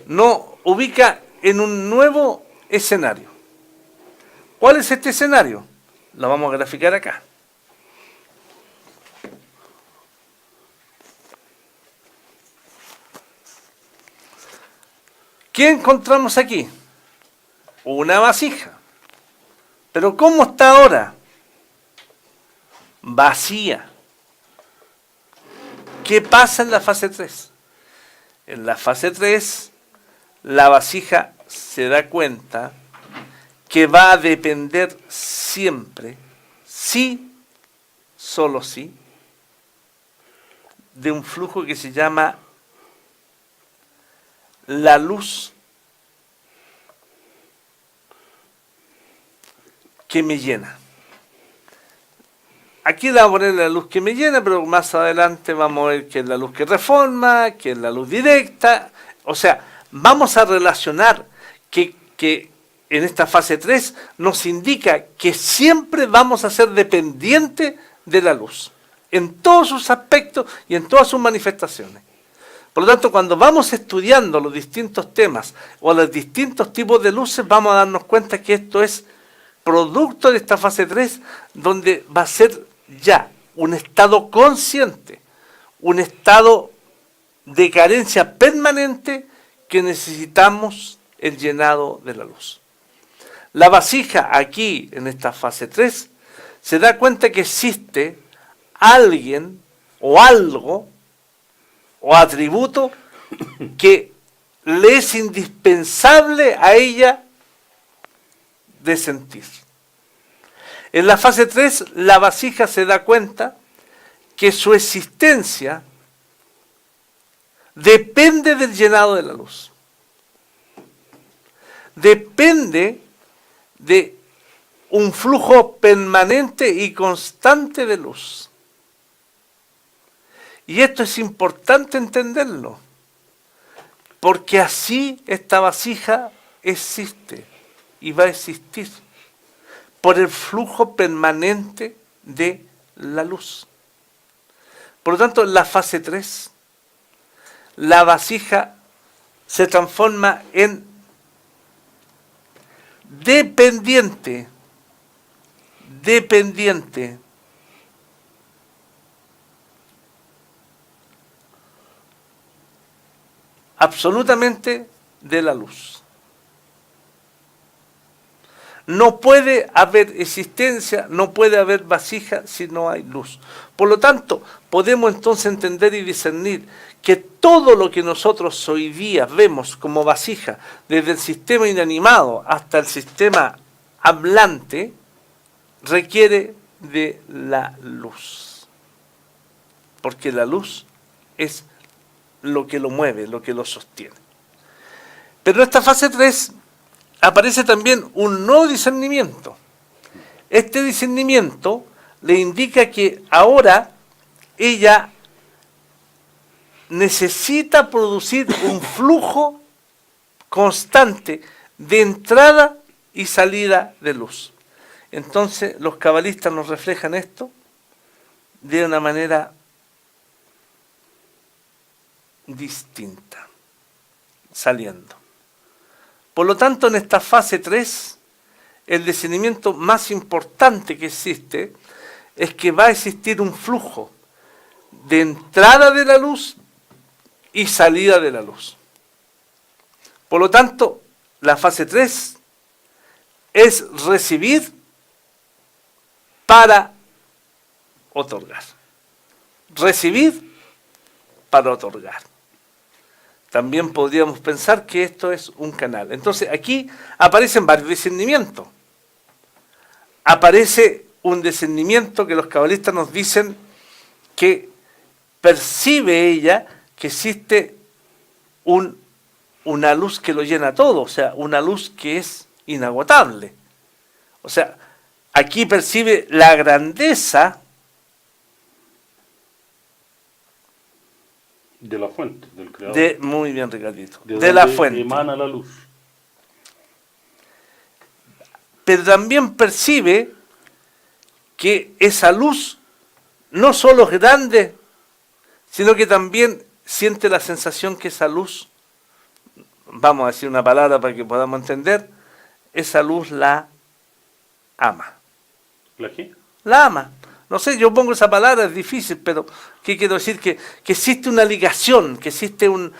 nos ubica en un nuevo escenario. ¿Cuál es este escenario? Lo vamos a graficar acá. ¿Qué encontramos aquí? Una vasija. ¿Pero cómo está ahora? Vacía. ¿Qué pasa en la fase 3? En la fase 3, la vasija se da cuenta que va a depender siempre, sí, solo sí, de un flujo que se llama la luz que me llena. Aquí le vamos a poner la luz que me llena, pero más adelante vamos a ver que es la luz que reforma, que es la luz directa. O sea, vamos a relacionar que en esta fase 3 nos indica que siempre vamos a ser dependientes de la luz, en todos sus aspectos y en todas sus manifestaciones. Por lo tanto, cuando vamos estudiando los distintos temas o los distintos tipos de luces, vamos a darnos cuenta que esto es producto de esta fase 3, donde va a ser ya un estado consciente, un estado de carencia permanente que necesitamos el llenado de la luz. La vasija aquí, en esta fase 3, se da cuenta que existe alguien o algo o atributo que le es indispensable a ella de sentir. En la fase 3, la vasija se da cuenta que su existencia depende del llenado de la luz. Depende de un flujo permanente y constante de luz. Y esto es importante entenderlo, porque así esta vasija existe y va a existir por el flujo permanente de la luz. Por lo tanto, en la fase 3, la vasija se transforma en dependiente, absolutamente de la luz. No puede haber existencia, no puede haber vasija si no hay luz. Por lo tanto, podemos entonces entender y discernir que todo lo que nosotros hoy día vemos como vasija, desde el sistema inanimado hasta el sistema hablante, requiere de la luz. Porque la luz es lo que lo mueve, lo que lo sostiene. Pero en esta fase 3 aparece también un nuevo discernimiento. Este discernimiento le indica que ahora ella necesita producir un flujo constante de entrada y salida de luz. Entonces los cabalistas nos reflejan esto de una manera distinta, saliendo. Por lo tanto, en esta fase 3, el discernimiento más importante que existe es que va a existir un flujo de entrada de la luz y salida de la luz. Por lo tanto, la fase 3 es recibir para otorgar. Recibir para otorgar. También podríamos pensar que esto es un canal. Entonces aquí aparecen varios discernimientos. Aparece un discernimiento que los cabalistas nos dicen que percibe ella que existe una luz que lo llena todo, o sea, una luz que es inagotable. O sea, aquí percibe la grandeza de la fuente, del creador. muy bien, Ricardito, de la donde fuente. emana la luz. Pero también percibe que esa luz no solo es grande, sino que también siente la sensación que esa luz, vamos a decir una palabra para que podamos entender, esa luz la ama. ¿La qué? La ama. No sé, yo pongo esa palabra, es difícil, pero ¿qué quiero decir? Que existe una ligación, que existe un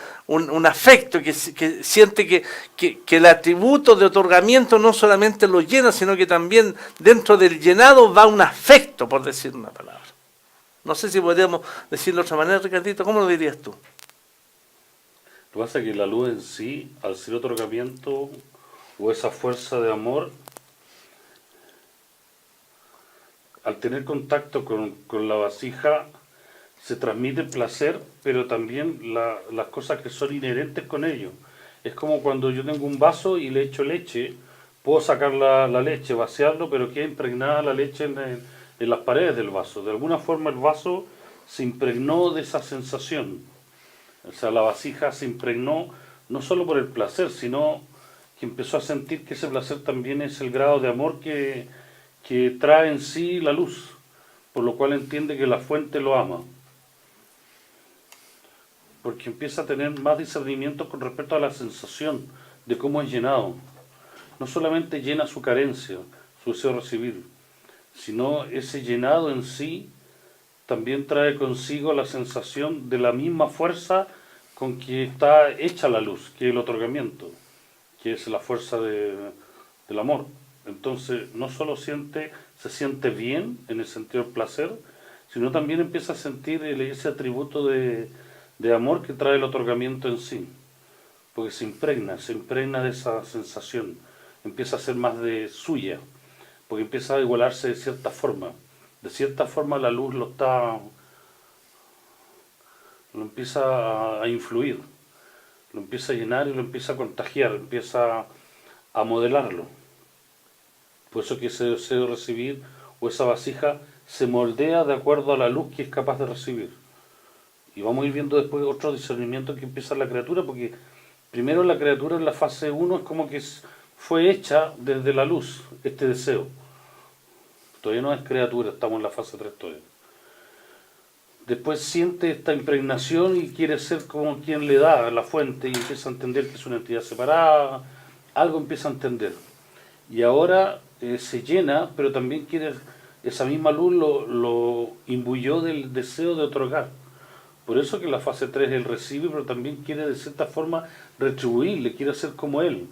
afecto, que siente que el atributo de otorgamiento no solamente lo llena, sino que también dentro del llenado va un afecto, por decir una palabra. No sé si podríamos decirlo de otra manera, Ricardito, ¿cómo lo dirías tú? Lo que pasa es que la luz en sí, al ser otorgamiento o esa fuerza de amor, al tener contacto con la vasija, se transmite placer, pero también las cosas que son inherentes con ello. Es como cuando yo tengo un vaso y le echo leche, puedo sacar la leche, vaciarlo, pero queda impregnada la leche en las paredes del vaso. De alguna forma el vaso se impregnó de esa sensación. O sea, la vasija se impregnó no solo por el placer, sino que empezó a sentir que ese placer también es el grado de amor que trae en sí la luz, por lo cual entiende que la fuente lo ama. Porque empieza a tener más discernimiento con respecto a la sensación de cómo es llenado. No solamente llena su carencia, su deseo de recibir, sino ese llenado en sí también trae consigo la sensación de la misma fuerza con que está hecha la luz, que es el otorgamiento, que es la fuerza del amor. Entonces no solo se siente bien en el sentido del placer, sino también empieza a sentir ese atributo de amor que trae el otorgamiento en sí, porque se impregna de esa sensación, empieza a ser más de suya, porque empieza a igualarse de cierta forma. De cierta forma la luz lo empieza a influir, lo empieza a llenar y lo empieza a contagiar, empieza a modelarlo. Por eso que ese deseo de recibir o esa vasija se moldea de acuerdo a la luz que es capaz de recibir. Y vamos a ir viendo después otro discernimiento que empieza la criatura, porque primero la criatura en la fase 1 es como que fue hecha desde la luz, este deseo. Todavía no es criatura, estamos en la fase 3 todavía. Después siente esta impregnación y quiere ser como quien le da a la fuente y empieza a entender que es una entidad separada, algo empieza a entender. Y ahora se llena, pero también quiere, esa misma luz lo imbuyó del deseo de otorgar. Por eso que la fase 3 él recibe, pero también quiere de cierta forma retribuirle, quiere ser como él.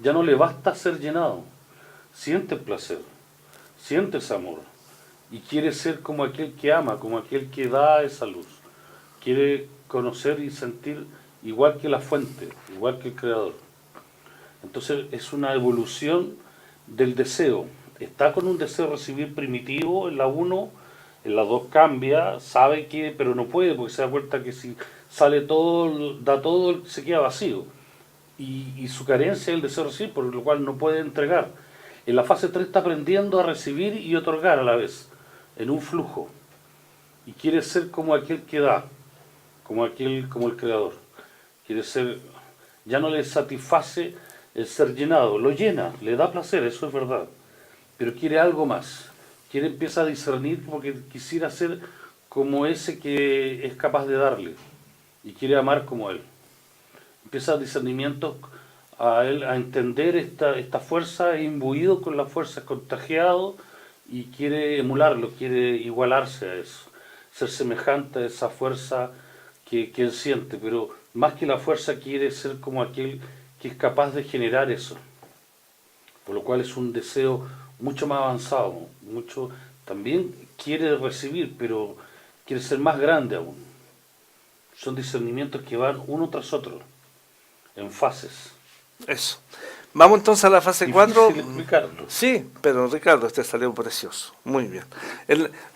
Ya no le basta ser llenado, siente el placer, siente ese amor y quiere ser como aquel que ama, como aquel que da esa luz. Quiere conocer y sentir igual que la fuente, igual que el creador. Entonces es una evolución del deseo. Está con un deseo de recibir primitivo en la 1, en la 2 cambia, sabe que, pero no puede porque se da cuenta que si sale todo, da todo, se queda vacío. Y su carencia es el deseo de recibir, por lo cual no puede entregar. En la fase 3 está aprendiendo a recibir y otorgar a la vez, en un flujo. Y quiere ser como aquel que da, como el creador. Quiere ser, ya no le satisface el ser llenado, lo llena, le da placer, eso es verdad. Pero quiere algo más. Empieza a discernir porque quisiera ser como ese que es capaz de darle. Y quiere amar como él. Empieza a discernimiento a él a entender esta fuerza, imbuido con la fuerza, contagiado, y quiere emularlo, quiere igualarse a eso, ser semejante a esa fuerza que él siente, pero más que la fuerza quiere ser como aquel que es capaz de generar eso, por lo cual es un deseo mucho más avanzado, también quiere recibir, pero quiere ser más grande aún. Son discernimientos que van uno tras otro, en fases. Eso. Vamos entonces a la fase 4. Difícil explicarlo. Sí, pero Ricardo, este salió precioso. Muy bien.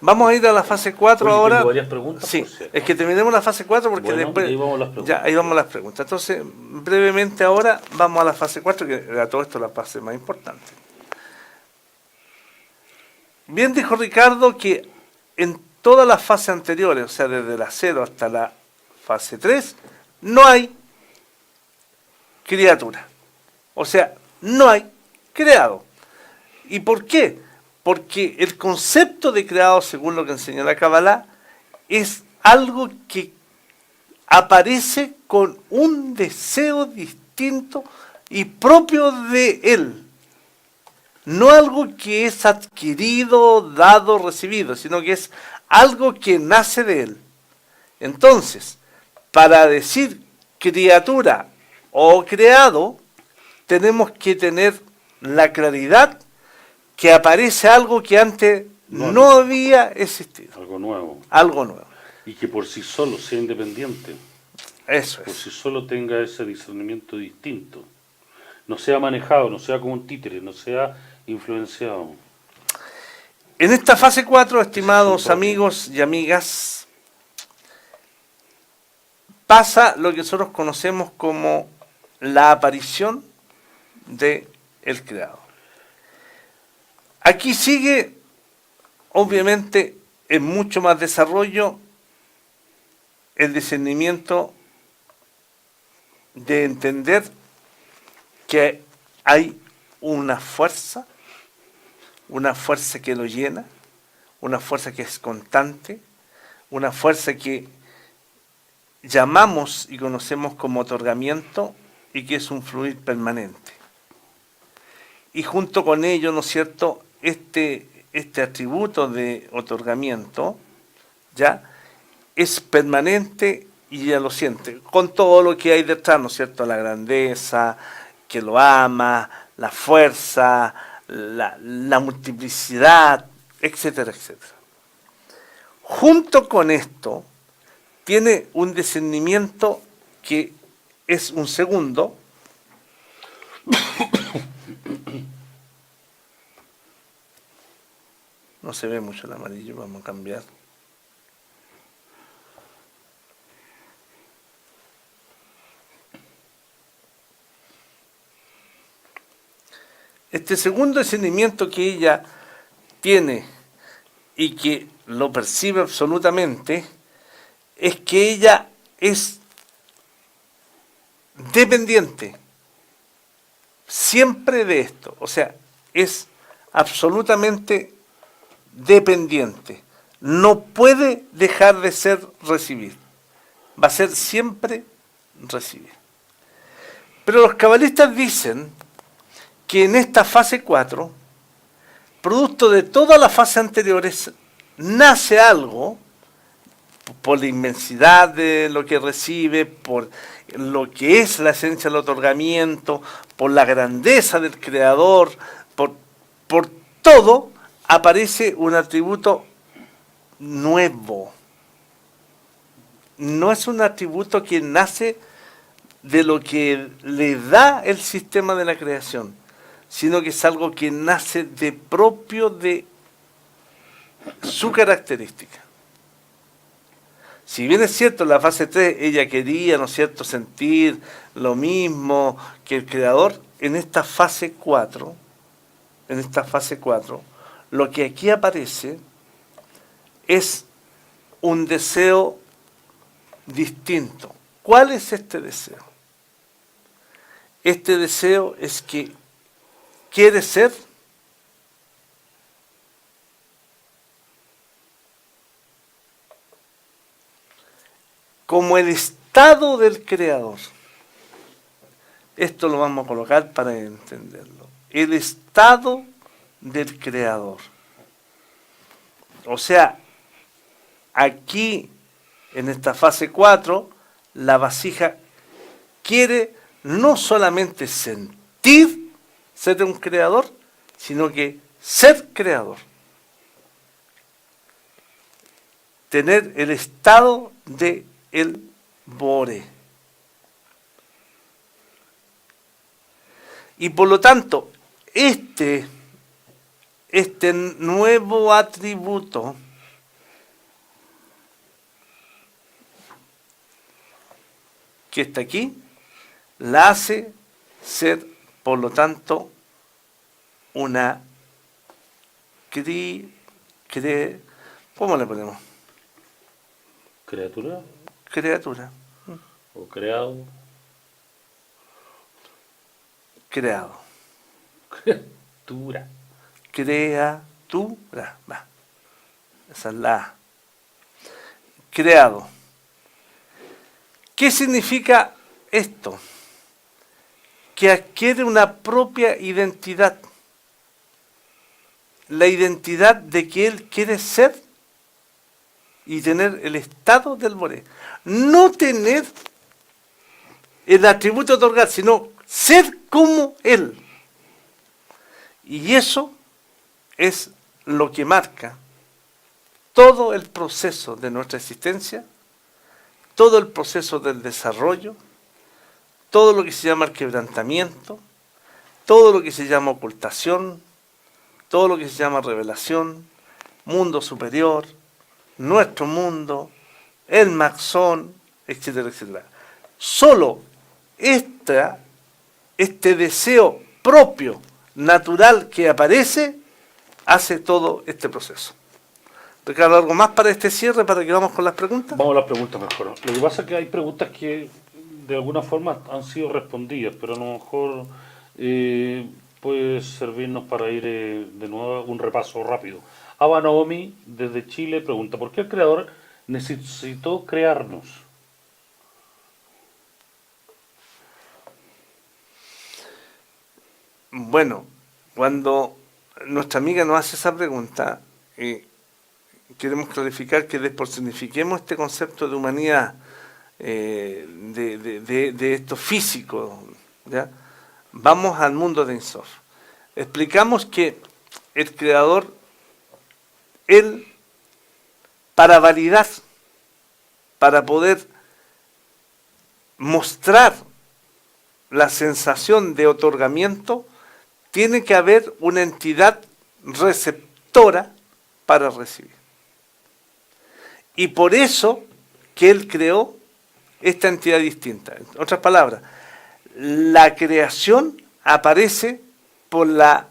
Vamos a ir a la fase 4 Oye, ahora. tengo varias preguntas, Sí, por cierto. es que terminemos la fase 4 porque Bueno, después... y ahí vamos a las preguntas. Ya, ahí vamos a las preguntas. Entonces, brevemente ahora vamos a la fase 4, que era todo esto la fase más importante. Bien dijo Ricardo que en todas las fases anteriores, o sea, desde la 0 hasta la fase 3, no hay criatura. O sea, no hay creado. ¿Y por qué? Porque el concepto de creado, según lo que enseñó la Kabbalah, es algo que aparece con un deseo distinto y propio de él. No algo que es adquirido, dado, recibido, sino que es algo que nace de él. Entonces, para decir criatura o creado, tenemos que tener la claridad que aparece algo que antes no había existido. Algo nuevo. Algo nuevo. Y que por sí solo sea independiente. Eso Por es. sí solo tenga ese discernimiento distinto. No sea manejado, no sea como un títere, no sea influenciado. En esta fase 4, estimados propio. amigos y amigas, pasa lo que nosotros conocemos como la aparición de el creado. Aquí sigue, obviamente, en mucho más desarrollo, el discernimiento de entender que hay una fuerza que lo llena, una fuerza que es constante, una fuerza que llamamos y conocemos como otorgamiento y que es un fluir permanente. Y junto con ello, ¿no es cierto?, este atributo de otorgamiento, ¿ya?, es permanente y ya lo siente, con todo lo que hay detrás, ¿no es cierto?, la grandeza, que lo ama, la fuerza, la multiplicidad, etcétera, etcétera. Junto con esto, tiene un discernimiento que es un segundo, no se ve mucho el amarillo, vamos a cambiar. Este segundo discernimiento que ella tiene y que lo percibe absolutamente es que ella es dependiente siempre de esto, o sea, es absolutamente dependiente, no puede dejar de ser recibir, va a ser siempre recibir. Pero los cabalistas dicen que en esta fase 4, producto de todas las fases anteriores, nace algo por la inmensidad de lo que recibe, por lo que es la esencia del otorgamiento, por la grandeza del creador, por todo, aparece un atributo nuevo. No es un atributo que nace de lo que le da el sistema de la creación, sino que es algo que nace de propio de su característica. Si bien es cierto, en la fase 3 ella quería, ¿no es cierto?, sentir lo mismo que el creador, en esta fase 4, lo que aquí aparece es un deseo distinto. ¿Cuál es este deseo? Este deseo es que quiere ser como el estado del creador. Esto lo vamos a colocar para entenderlo. El estado del creador. O sea, aquí en esta fase 4, la vasija quiere no solamente sentir ser un creador, sino que ser creador. Tener el estado de el Bore. Y por lo tanto, este nuevo atributo que está aquí, la hace ser, por lo tanto, una ¿cómo le ponemos? ¿Criatura? Criatura. ¿O creado? Creado. Criatura. Criatura. Va. Esa es la A. Creado. ¿Qué significa esto? Que adquiere una propia identidad. La identidad de que él quiere ser y tener el estado del Boré. No tener el atributo otorgar, sino ser como él. Y eso es lo que marca todo el proceso de nuestra existencia, todo el proceso del desarrollo, todo lo que se llama el quebrantamiento, todo lo que se llama ocultación, todo lo que se llama revelación, mundo superior, nuestro mundo, el maxón, etcétera, etcétera. Solo este deseo propio, natural que aparece, hace todo este proceso. Ricardo, ¿algo más para este cierre, para que vamos con las preguntas? Vamos a las preguntas mejor. Lo que pasa es que hay preguntas que de alguna forma han sido respondidas, pero a lo mejor puede servirnos para ir de nuevo a un repaso rápido. Aba Naomi, desde Chile, pregunta, ¿por qué el Creador necesitó crearnos? Bueno, cuando nuestra amiga nos hace esa pregunta, queremos clarificar que despersonifiquemos este concepto de humanidad, de esto físico, ¿ya? Vamos al mundo de Ein Sof. Explicamos que el Creador, él, para validar, para poder mostrar la sensación de otorgamiento, tiene que haber una entidad receptora para recibir. Y por eso que él creó esta entidad distinta. En otras palabras, la creación aparece por la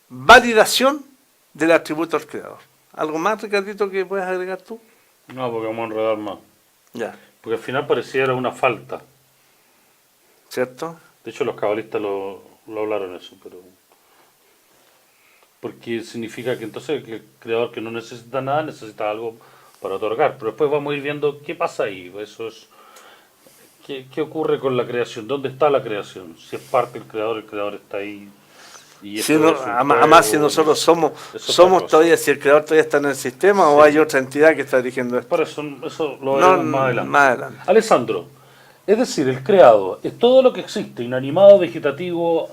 validación del atributo del creador. ¿Algo más, Ricardito, que puedas agregar tú? No, porque vamos a enredar más. Ya. Porque al final pareciera una falta. ¿Cierto? De hecho, los cabalistas lo hablaron eso, pero... Porque significa que entonces el creador que no necesita nada, necesita algo para otorgar. Pero después vamos a ir viendo qué pasa ahí. Eso es... ¿Qué ocurre con la creación? ¿Dónde está la creación? Si es parte del creador, el creador está ahí. Y si no, además, si nosotros somos todavía, si el creador todavía está en el sistema, sí, o hay otra entidad que está dirigiendo esto. Por eso lo veremos más adelante. Alessandro, es decir, el creado es todo lo que existe, inanimado, vegetativo,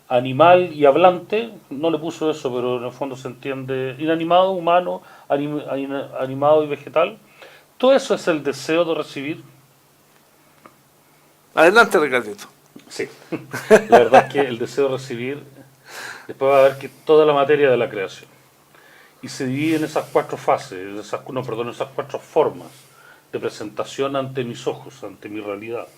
animal y hablante. No le puso eso, pero en el fondo se entiende. Inanimado, humano, animado y vegetal. Todo eso es el deseo de recibir. Adelante, Ricardito. Sí, la verdad es que el deseo de recibir, después va a ver que toda la materia de la creación. Y se divide en esas cuatro fases, esas cuatro formas de presentación ante mis ojos, ante mi realidad.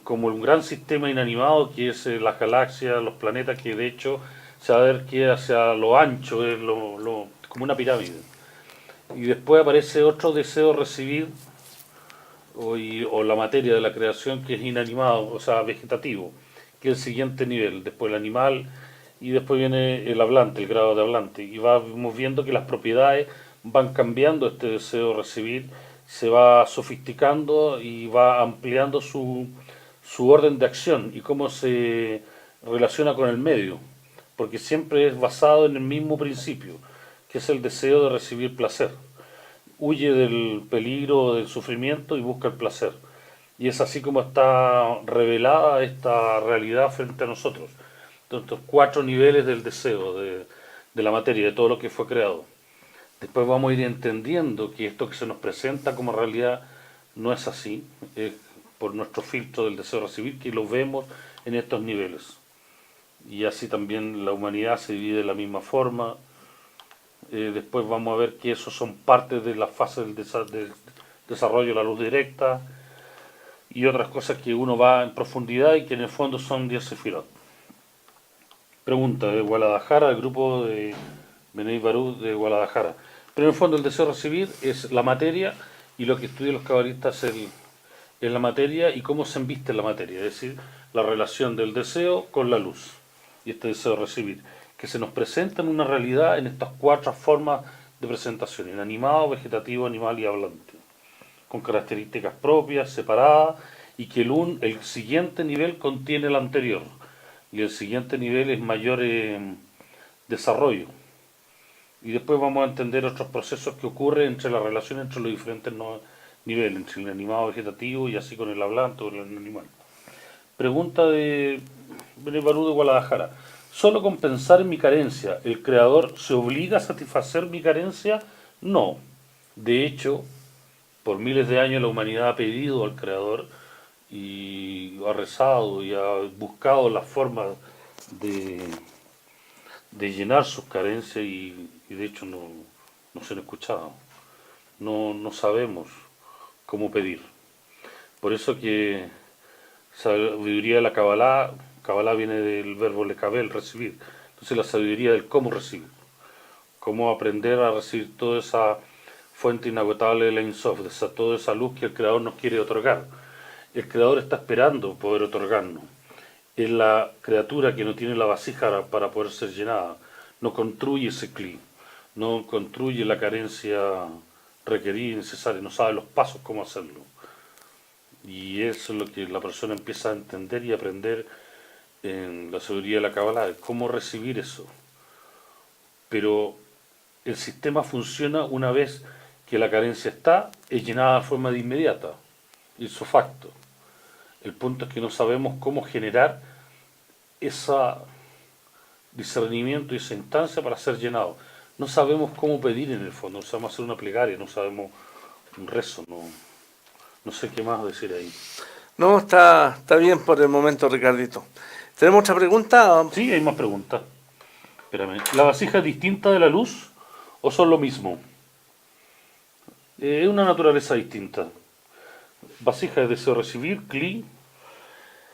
Como un gran sistema inanimado que es las galaxias, los planetas, que de hecho se va a ver que hacia lo ancho es como una pirámide. Y después aparece otro deseo de recibir, o la materia de la creación, que es inanimado, o sea, vegetativo, que es el siguiente nivel. Después el animal, y después viene el hablante, el grado de hablante. Y vamos viendo que las propiedades van cambiando este deseo de recibir, se va sofisticando y va ampliando su orden de acción y cómo se relaciona con el medio, porque siempre es basado en el mismo principio, que es el deseo de recibir placer. Huye del peligro, del sufrimiento y busca el placer. Y es así como está revelada esta realidad frente a nosotros. Entonces, 4 niveles del deseo, de la materia, de todo lo que fue creado. Después vamos a ir entendiendo que esto que se nos presenta como realidad no es así, es por nuestro filtro del deseo de recibir, que lo vemos en estos niveles. y así también la humanidad se divide de la misma forma. Después vamos a ver que esos son parte de la fase del desarrollo de la luz directa y otras cosas que uno va en profundidad y que en el fondo son 10 sefirot. Pregunta de Guadalajara, el grupo de Benei Barú de Guadalajara. Pero en el fondo el deseo de recibir es la materia, y lo que estudian los cabalistas es la materia y cómo se embiste la materia, es decir, la relación del deseo con la luz y este deseo de recibir, que se nos presenta en una realidad en estas 4 formas de presentación: inanimado, vegetativo, animal y hablante, con características propias, separadas, y que el siguiente nivel contiene el anterior, y el siguiente nivel es mayor desarrollo. Y después vamos a entender otros procesos que ocurren entre la relación entre los diferentes niveles, entre el animado vegetativo y así con el hablante o el animal. Pregunta de Benei Barú de Guadalajara. ¿Solo con pensar en mi carencia, el creador se obliga a satisfacer mi carencia? No. De hecho, por miles de años la humanidad ha pedido al creador y ha rezado y ha buscado las formas de llenar sus carencias y de hecho no se han escuchado. No sabemos cómo pedir. Por eso que sabiduría de la Kabbalah viene del verbo lekabel, recibir. Entonces la sabiduría del cómo recibir. Cómo aprender a recibir toda esa fuente inagotable de la Ein Sof, toda esa luz que el Creador nos quiere otorgar. El Creador está esperando poder otorgarnos. Es la criatura que no tiene la vasija para poder ser llenada. No construye ese cli, no construye la carencia requerida y necesaria, no sabe los pasos cómo hacerlo. Y eso es lo que la persona empieza a entender y aprender en la sabiduría de la Kabbalah, cómo recibir eso. Pero el sistema funciona una vez que la carencia está, es llenada de forma de inmediata, ipso facto. El punto es que no sabemos cómo generar ese discernimiento y esa instancia para ser llenado. No sabemos cómo pedir en el fondo, no sabemos hacer una plegaria, no sabemos un rezo, no sé qué más decir ahí. No, está bien por el momento, Ricardito. ¿Tenemos otra pregunta? Sí, hay más preguntas. Espérame. ¿La vasija es distinta de la luz o son lo mismo? Es una naturaleza distinta. Vasija es deseo recibir, kli,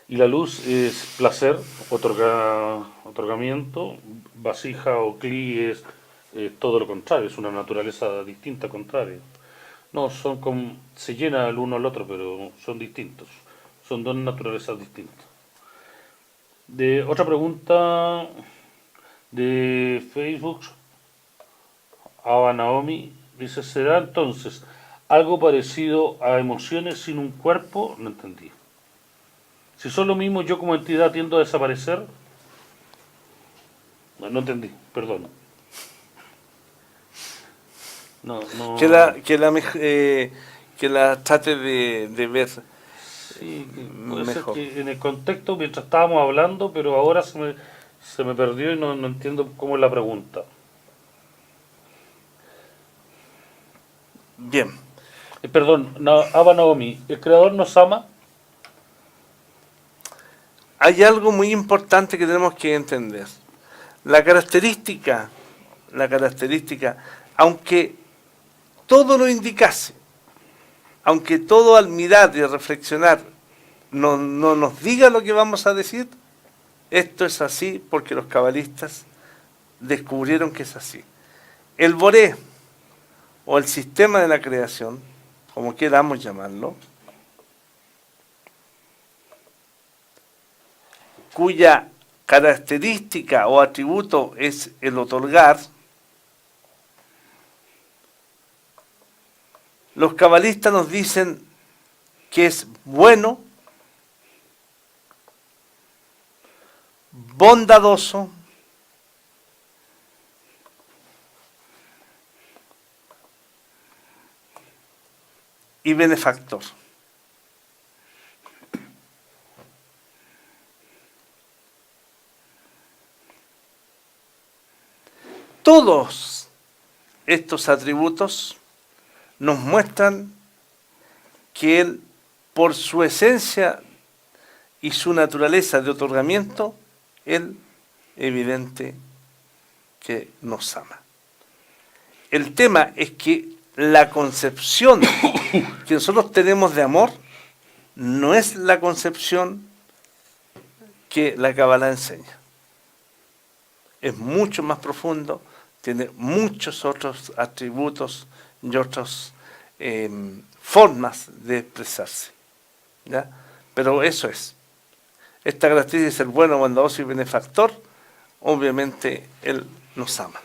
y la luz es placer, otorgamiento. Vasija o kli es todo lo contrario, es una naturaleza distinta, contraria. No, se llena el uno al otro, pero son distintos. Son 2 naturalezas distintas. Otra pregunta de Facebook, Ava Naomi, dice: ¿será entonces algo parecido a emociones sin un cuerpo? No entendí. Si son lo mismo, yo como entidad tiendo a desaparecer. No entendí, perdón. No. Que la trate de ver Sí, puede ser mejor. que en el contexto mientras estábamos hablando, pero ahora se me perdió y no entiendo cómo es la pregunta. Bien. Perdón, Ava Naomi, ¿el creador nos ama? Hay algo muy importante que tenemos que entender. La característica, aunque todo lo indicase, aunque todo al mirar y reflexionar no nos diga lo que vamos a decir, esto es así porque los cabalistas descubrieron que es así. El Boré, o el sistema de la creación, como queramos llamarlo, cuya característica o atributo es el otorgar, los cabalistas nos dicen que es bueno, bondadoso, y benefactor. Todos estos atributos nos muestran que Él, por su esencia y su naturaleza de otorgamiento, Él evidente que nos ama. El tema es que la concepción que nosotros tenemos de amor no es la concepción que la Cábala enseña. Es mucho más profundo, tiene muchos otros atributos y otras formas de expresarse, ¿ya? Pero eso es. Esta característica de ser bueno, bondadoso y benefactor, obviamente Él nos ama.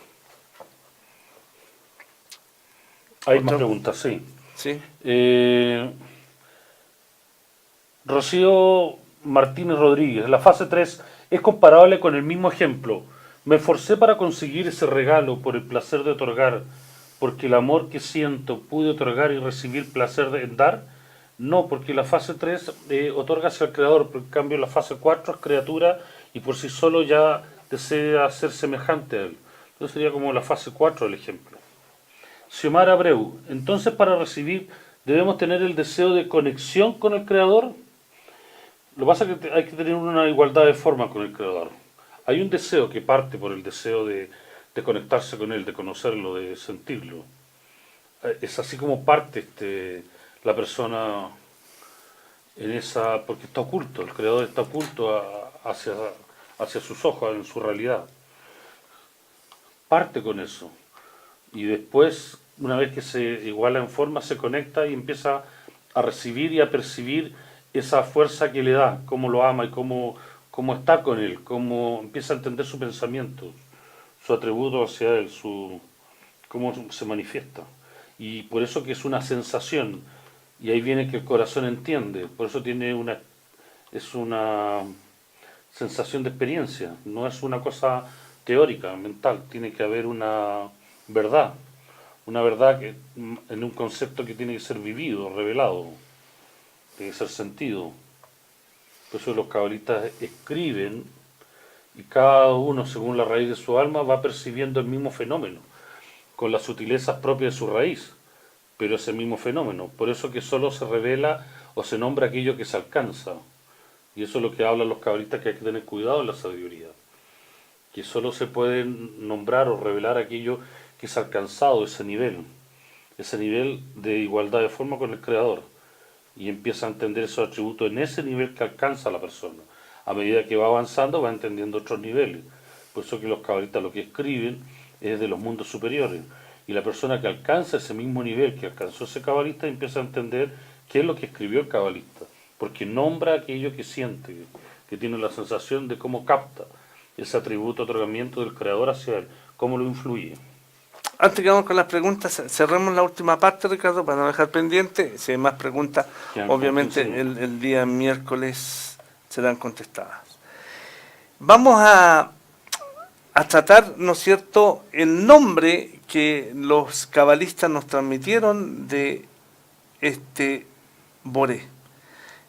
Hay más preguntas, sí. ¿Sí? Rocío Martínez Rodríguez, la fase 3 es comparable con el mismo ejemplo. Me esforcé para conseguir ese regalo por el placer de otorgar, porque el amor que siento pude otorgar y recibir placer en dar. No, porque la fase 3 otorga hacia el creador, pero en cambio la fase 4 es criatura y por sí solo ya desea ser semejante a él. Entonces sería como la fase 4 el ejemplo. Xiomara Abreu, entonces para recibir debemos tener el deseo de conexión con el creador. Lo que pasa es que hay que tener una igualdad de forma con el creador. Hay un deseo que parte por el deseo de conectarse con él, de conocerlo, de sentirlo. Es así como parte la persona en esa, porque está oculto, el creador está oculto hacia sus ojos, en su realidad. Parte con eso. Y después, una vez que se iguala en forma, se conecta y empieza a recibir y a percibir esa fuerza que le da, cómo lo ama y cómo está con él, cómo empieza a entender su pensamiento, su atributo hacia él, cómo se manifiesta. Y por eso que es una sensación, y ahí viene que el corazón entiende, por eso es una sensación de experiencia, no es una cosa teórica, mental, tiene que haber una verdad que, en un concepto que tiene que ser vivido, revelado, tiene que ser sentido. Por eso los cabalistas escriben y cada uno, según la raíz de su alma, va percibiendo el mismo fenómeno, con las sutilezas propias de su raíz, pero ese mismo fenómeno. Por eso que solo se revela o se nombra aquello que se alcanza. Y eso es lo que hablan los cabalistas, que hay que tener cuidado en la sabiduría. Que solo se puede nombrar o revelar aquello que es alcanzado, ese nivel de igualdad de forma con el Creador. Y empieza a entender esos atributos en ese nivel que alcanza la persona. A medida que va avanzando va entendiendo otros niveles. Por eso que los cabalistas lo que escriben es de los mundos superiores. Y la persona que alcanza ese mismo nivel que alcanzó ese cabalista empieza a entender qué es lo que escribió el cabalista. Porque nombra aquello que siente, que tiene la sensación de cómo capta ese atributo, otorgamiento del Creador hacia él, cómo lo influye. Antes que vamos con las preguntas, cerremos la última parte, Ricardo, para no dejar pendiente. Si hay más preguntas, obviamente el día miércoles serán contestadas. Vamos a tratar, ¿no es cierto?, el nombre que los cabalistas nos transmitieron de este Boré.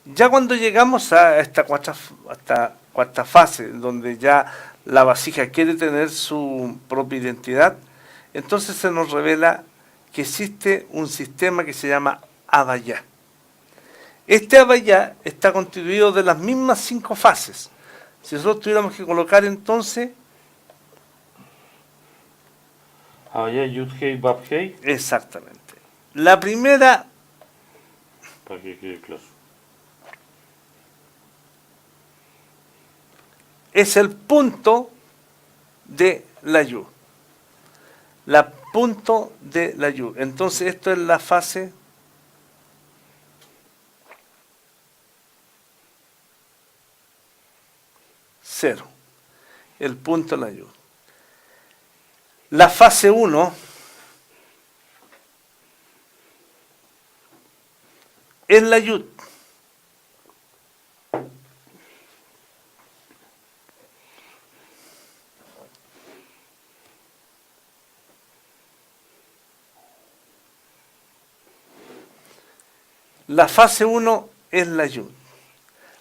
Ya cuando llegamos a esta cuarta fase, donde ya la vasija quiere tener su propia identidad, entonces se nos revela que existe un sistema que se llama Abayá. Este Abayá está constituido de las mismas 5 fases. Si nosotros tuviéramos que colocar entonces... Abayá, Yud-Hei, Bab-Hei. Exactamente. La primera... Para que quede claro. Es el punto de la Yud. La punto de la Yud. Entonces esto es la fase 0. El punto de la Yud. La fase 1 es la Yud. La fase 1 es la Yud.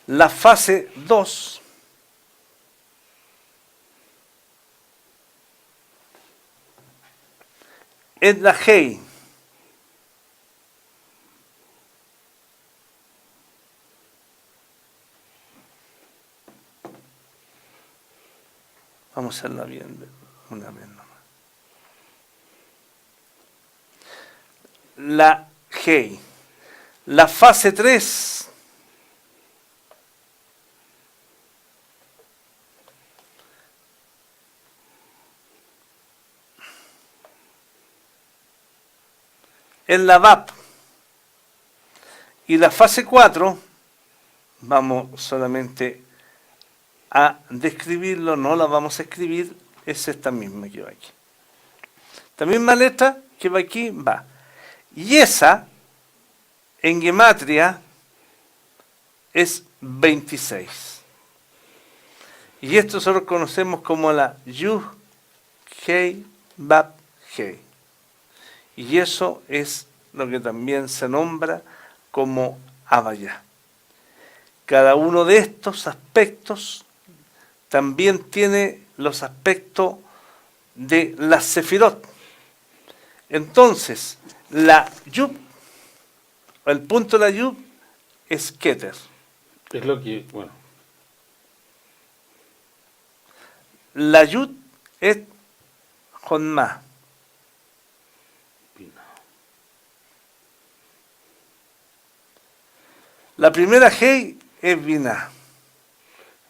La fase 2 es la Hei. Vamos a hacerla bien una vez nomás. La G. La fase 3. Es la VAP. Y la fase 4, vamos solamente a describirlo, no la vamos a escribir, es esta misma que va aquí. Esta misma letra que va aquí, va. Y esa, en gematria, es 26. Y esto nosotros conocemos como la Yud, Hei, Bab, Hei. Y eso es lo que también se nombra como Havaya. Cada uno de estos aspectos también tiene los aspectos de la Sefirot. Entonces, la Yud, el punto de la Yud, es Keter. Es lo que, bueno. La Yud es Jonma. La primera Hei es Binah.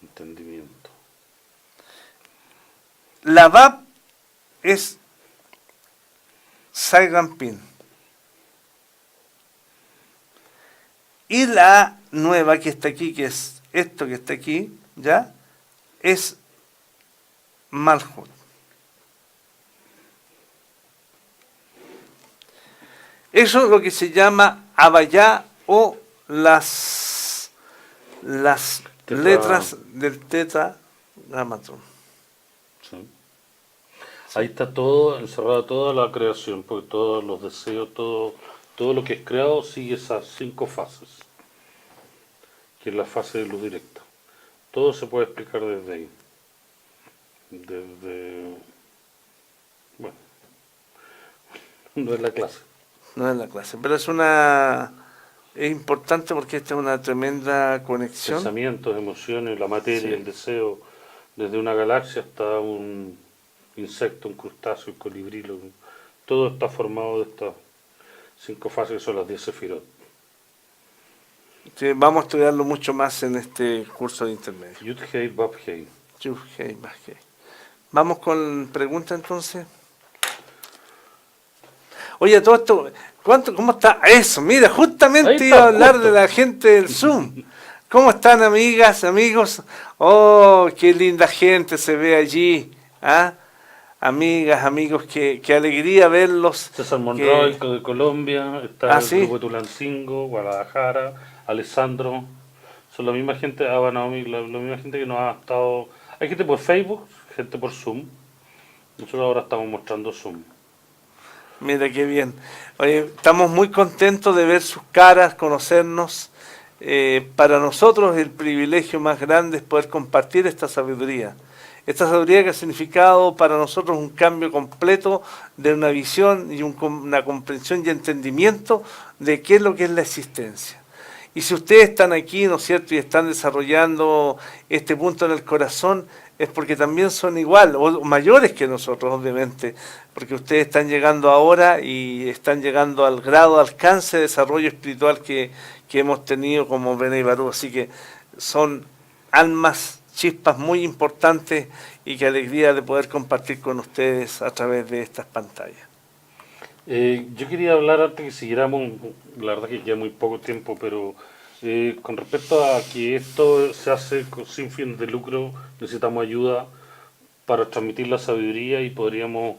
Entendimiento. La Bab es Saigampin. Y la nueva que está aquí, que es esto que está aquí, ¿ya? Es Malhut. Eso es lo que se llama Havaya o las letras del tetragramatón. Sí. Ahí está todo, encerrada toda la creación, porque todos los deseos, todo lo que es creado sigue esas 5 fases, que es la fase de luz directa. Todo se puede explicar desde ahí. Bueno, no es la clase. No es la clase, pero es importante porque esta es una tremenda conexión. Pensamientos, emociones, la materia, Sí. el deseo, desde una galaxia hasta un insecto, un crustáceo, un colibrí, todo está formado de estas 5 fases que son las 10 sefirot. Sí, vamos a estudiarlo mucho más en este curso de intermedio. Yud Hei Bab Hei. Yud, Hei, Bab, Hei. Vamos con pregunta entonces. Oye, todo esto, ¿cómo está? Eso, mira, justamente Ahí está, iba a hablar justo. de la gente del Zoom. ¿Cómo están, amigas, amigos? Oh, qué linda gente se ve allí. ¿Ah? Amigas, amigos, qué alegría verlos. César Monroy de Colombia, está el ¿sí? grupo de Tulancingo, Guadalajara, Alessandro. Son la misma gente, Naomi, la misma gente que nos ha estado. Hay gente por Facebook, gente por Zoom. Nosotros ahora estamos mostrando Zoom. Mira qué bien. Oye, estamos muy contentos de ver sus caras, conocernos. Para nosotros el privilegio más grande es poder compartir esta sabiduría. Esta sabiduría que ha significado para nosotros un cambio completo de una visión y una comprensión y entendimiento de qué es lo que es la existencia. Y si ustedes están aquí, ¿no es cierto?, y están desarrollando este punto en el corazón, es porque también son igual, o mayores que nosotros, obviamente, porque ustedes están llegando ahora y están llegando al grado, alcance de desarrollo espiritual que hemos tenido como Bnei Baruch. Así que son almas, chispas muy importantes y qué alegría de poder compartir con ustedes a través de estas pantallas. Yo quería hablar antes que siguiéramos, la verdad que queda muy poco tiempo, pero con respecto a que esto se hace sin fin de lucro, necesitamos ayuda para transmitir la sabiduría y podríamos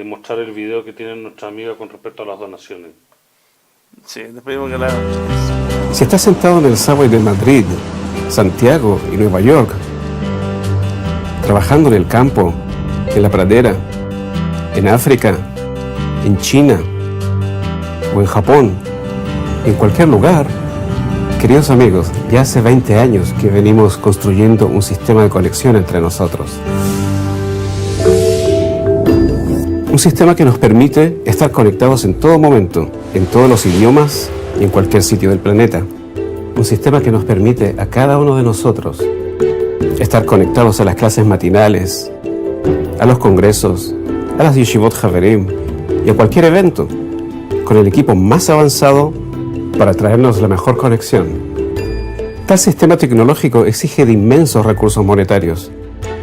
mostrar el video que tiene nuestra amiga con respecto a las donaciones. Sí, les pedimos que la hagan. Si estás sentado en el subway de Madrid, Santiago y Nueva York, trabajando en el campo, en la pradera, en África, en China o en Japón, en cualquier lugar, queridos amigos, ya hace 20 años que venimos construyendo un sistema de conexión entre nosotros. Un sistema que nos permite estar conectados en todo momento, en todos los idiomas y en cualquier sitio del planeta. Un sistema que nos permite a cada uno de nosotros estar conectados a las clases matinales, a los congresos, a las yeshivot Haverim y a cualquier evento, con el equipo más avanzado para traernos la mejor conexión. Tal sistema tecnológico exige de inmensos recursos monetarios.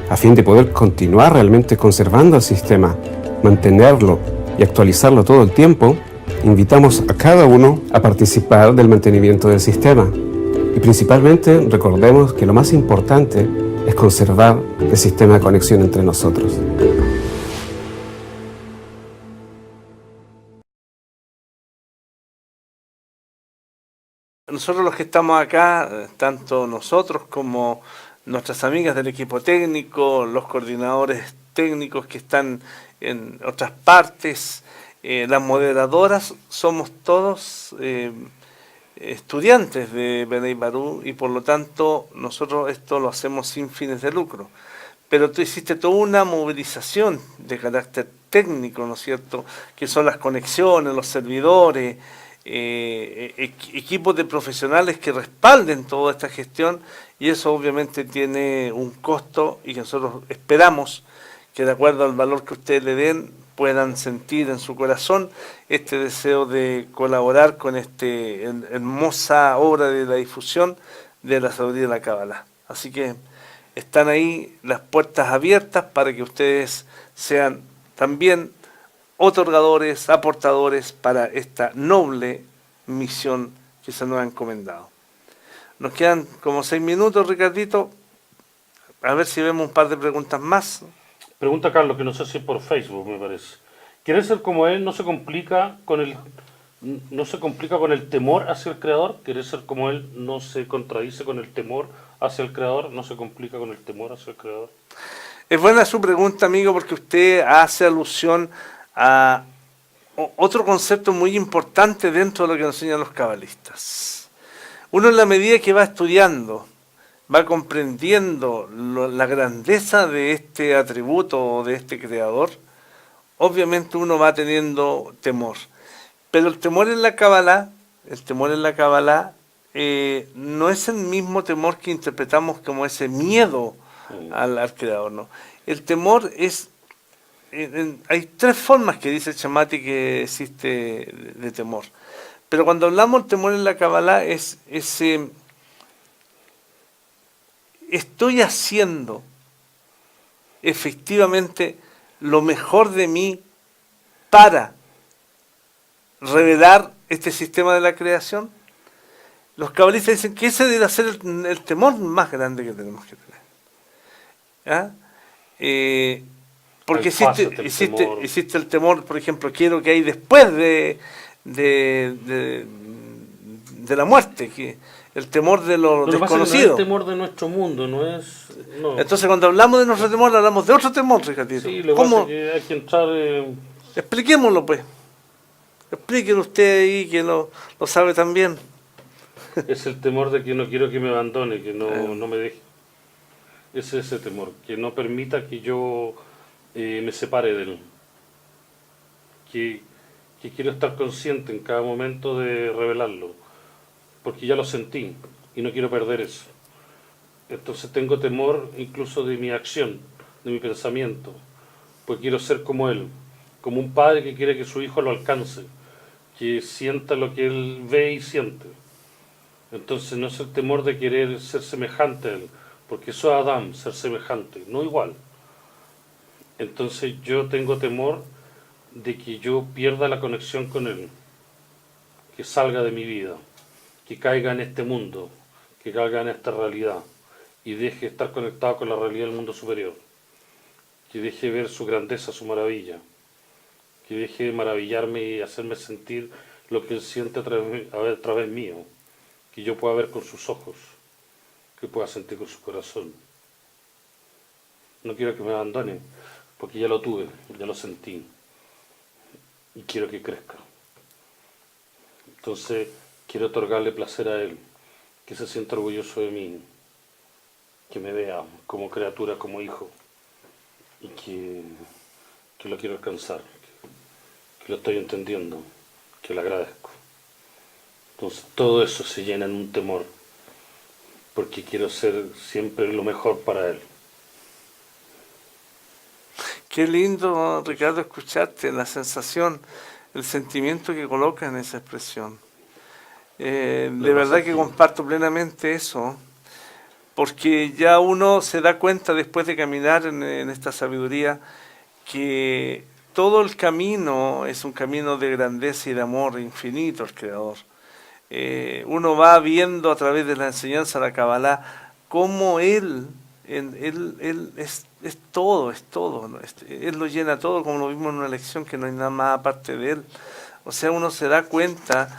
A fin de poder continuar realmente conservando el sistema, mantenerlo y actualizarlo todo el tiempo, invitamos a cada uno a participar del mantenimiento del sistema. Y principalmente recordemos que lo más importante es conservar el sistema de conexión entre nosotros. Nosotros los que estamos acá, tanto nosotros como nuestras amigas del equipo técnico, los coordinadores técnicos que están en otras partes, las moderadoras, somos todos estudiantes de Bnei Barú y por lo tanto nosotros esto lo hacemos sin fines de lucro. Pero tú hiciste toda una movilización de carácter técnico, ¿no es cierto?, que son las conexiones, los servidores, equipos de profesionales que respalden toda esta gestión, y eso obviamente tiene un costo y que nosotros esperamos que de acuerdo al valor que ustedes le den puedan sentir en su corazón este deseo de colaborar con esta hermosa obra de la difusión de la sabiduría de la Cábala. Así que están ahí las puertas abiertas para que ustedes sean también otorgadores, aportadores para esta noble misión que se nos ha encomendado. Nos quedan como 6 minutos, Ricardito. A ver si vemos un par de preguntas más. Pregunta Carlos, que no sé si es por Facebook, me parece. ¿Querer ser como él no se complica con el temor hacia el Creador? ¿Querer ser como él no se contradice con el temor hacia el Creador? ¿No se complica con el temor hacia el Creador? Es buena su pregunta, amigo, porque usted hace alusión a otro concepto muy importante dentro de lo que nos enseñan los cabalistas. Uno, en la medida que va estudiando, va comprendiendo la grandeza de este atributo o de este creador, obviamente uno va teniendo temor. Pero el temor en la Kabbalah, no es el mismo temor que interpretamos como ese miedo al creador, ¿no? El temor es... hay 3 formas que dice Chamati que existe de temor. Pero cuando hablamos del temor en la Kabbalah es ese... estoy haciendo efectivamente lo mejor de mí para revelar este sistema de la creación. Los cabalistas dicen que ese debe ser el temor más grande que tenemos que tener. ¿Ah? Porque existe el temor, por ejemplo, quiero que hay después de la muerte, que el temor de lo desconocido. No es el temor de nuestro mundo, no es... No. Entonces cuando hablamos de nuestro temor, hablamos de otro temor, fíjate. Sí, lo que pasa es que hay que entrar... Expliquémoslo, pues. Explíquelo usted ahí, que lo sabe también. Es el temor de que no quiero que me abandone, que no me deje. Es ese temor, que no permita que yo me separe de él. Que quiero estar consciente en cada momento de revelarlo, porque ya lo sentí y no quiero perder eso. Entonces tengo temor incluso de mi acción, de mi pensamiento, pues quiero ser como él, como un padre que quiere que su hijo lo alcance, que sienta lo que él ve y siente. Entonces no es el temor de querer ser semejante a él, porque eso es Adán, ser semejante, no igual. Entonces yo tengo temor de que yo pierda la conexión con él, que salga de mi vida, que caiga en este mundo, que caiga en esta realidad y deje de estar conectado con la realidad del mundo superior, que deje de ver su grandeza, su maravilla, que deje de maravillarme y hacerme sentir lo que él siente a través mío, que yo pueda ver con sus ojos, que pueda sentir con su corazón. No quiero que me abandone, porque ya lo tuve, ya lo sentí, y quiero que crezca. Entonces quiero otorgarle placer a él, que se sienta orgulloso de mí, que me vea como criatura, como hijo, y que lo quiero alcanzar, que lo estoy entendiendo, que le agradezco. Entonces todo eso se llena en un temor, porque quiero ser siempre lo mejor para él. Qué lindo, Ricardo, escucharte, la sensación, el sentimiento que coloca en esa expresión. De verdad que comparto plenamente eso, porque ya uno se da cuenta después de caminar en esta sabiduría que todo el camino es un camino de grandeza y de amor infinito al Creador. Uno va viendo a través de la enseñanza de la Kabbalah cómo Él es todo, ¿no? Él lo llena todo, como lo vimos en una lección, que no hay nada más aparte de Él. O sea, uno se da cuenta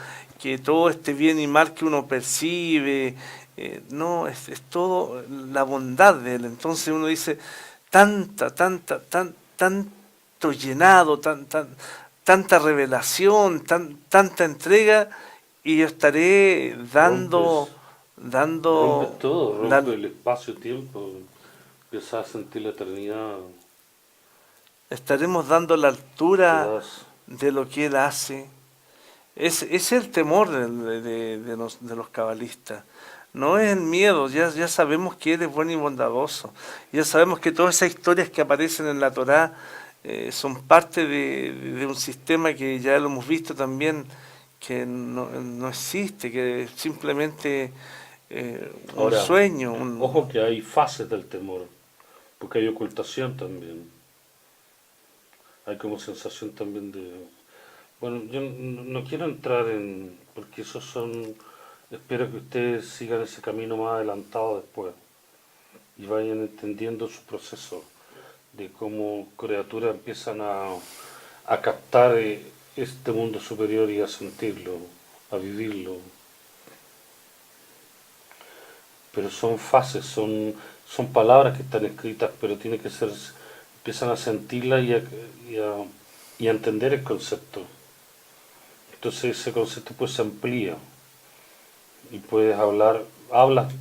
que todo este bien y mal que uno percibe, no, es todo la bondad de Él. Entonces uno dice, tanto llenado, tanta revelación, tanta entrega, y yo estaré dando... Rompes todo, rompes el espacio-tiempo, empiezas a sentir la eternidad. Estaremos dando la altura de lo que Él hace. Ese es el temor de los cabalistas. No es el miedo, ya sabemos que Él es bueno y bondadoso. Ya sabemos que todas esas historias que aparecen en la Torá son parte de un sistema que ya lo hemos visto también, que no existe, que simplemente... Ahora, un sueño. Ojo que hay fases del temor, porque hay ocultación también. Hay como sensación también de... Bueno, yo no quiero entrar en... porque esos son... Espero que ustedes sigan ese camino más adelantado después y vayan entendiendo su proceso de cómo criaturas empiezan a captar este mundo superior y a sentirlo, a vivirlo. Pero son fases, son palabras que están escritas, pero tiene que ser, empiezan a sentirlas y a entender el concepto. Entonces ese concepto pues se amplía y puedes hablas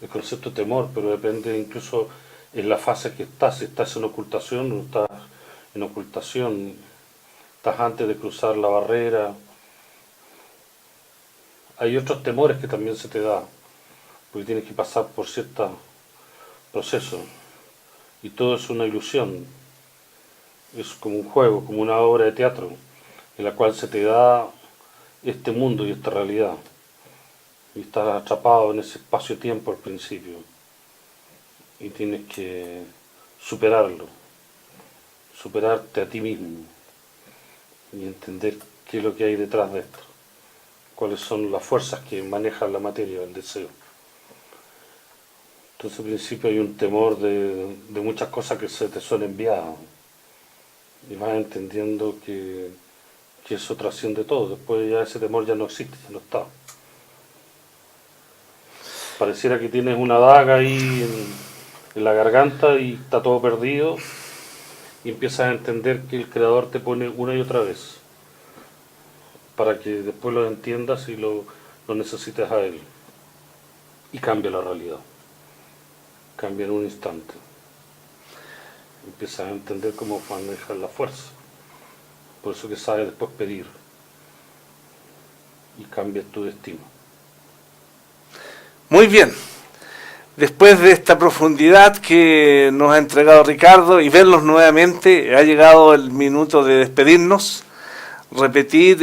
del concepto de temor, pero depende incluso en la fase que estás, si estás en ocultación o no estás en ocultación, estás antes de cruzar la barrera. Hay otros temores que también se te da, porque tienes que pasar por ciertos procesos, y todo es una ilusión, es como un juego, como una obra de teatro, en la cual se te da este mundo y esta realidad, y estás atrapado en ese espacio-tiempo al principio, y tienes que superarlo, superarte a ti mismo, y entender qué es lo que hay detrás de esto, cuáles son las fuerzas que manejan la materia, el deseo. Entonces al principio hay un temor de muchas cosas que se te son enviadas y vas entendiendo que eso trasciende todo. Después ya ese temor ya no existe, ya no está. Pareciera que tienes una daga ahí en la garganta y está todo perdido, y empiezas a entender que el Creador te pone una y otra vez para que después lo entiendas y lo necesites a Él, y cambia la realidad. Cambia en un instante. Empiezas a entender cómo manejar la fuerza. Por eso que sabes después pedir. Y cambias tu destino. Muy bien. Después de esta profundidad que nos ha entregado Ricardo y verlos nuevamente, ha llegado el minuto de despedirnos. Repetir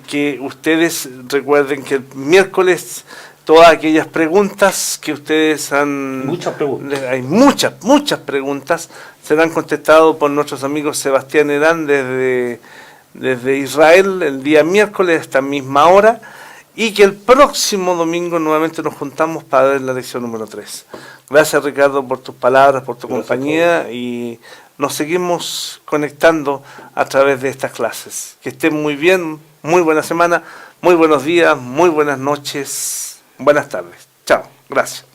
que ustedes recuerden que el miércoles todas aquellas preguntas que ustedes han... Muchas preguntas. Hay muchas preguntas. Serán contestadas por nuestros amigos Sebastián Herán desde Israel el día miércoles a esta misma hora. Y que el próximo domingo nuevamente nos juntamos para ver la lección número 3. Gracias, Ricardo, por tus palabras, por tu compañía, y nos seguimos conectando a través de estas clases. Que estén muy bien, muy buena semana, muy buenos días, muy buenas noches, buenas tardes. Chao, gracias.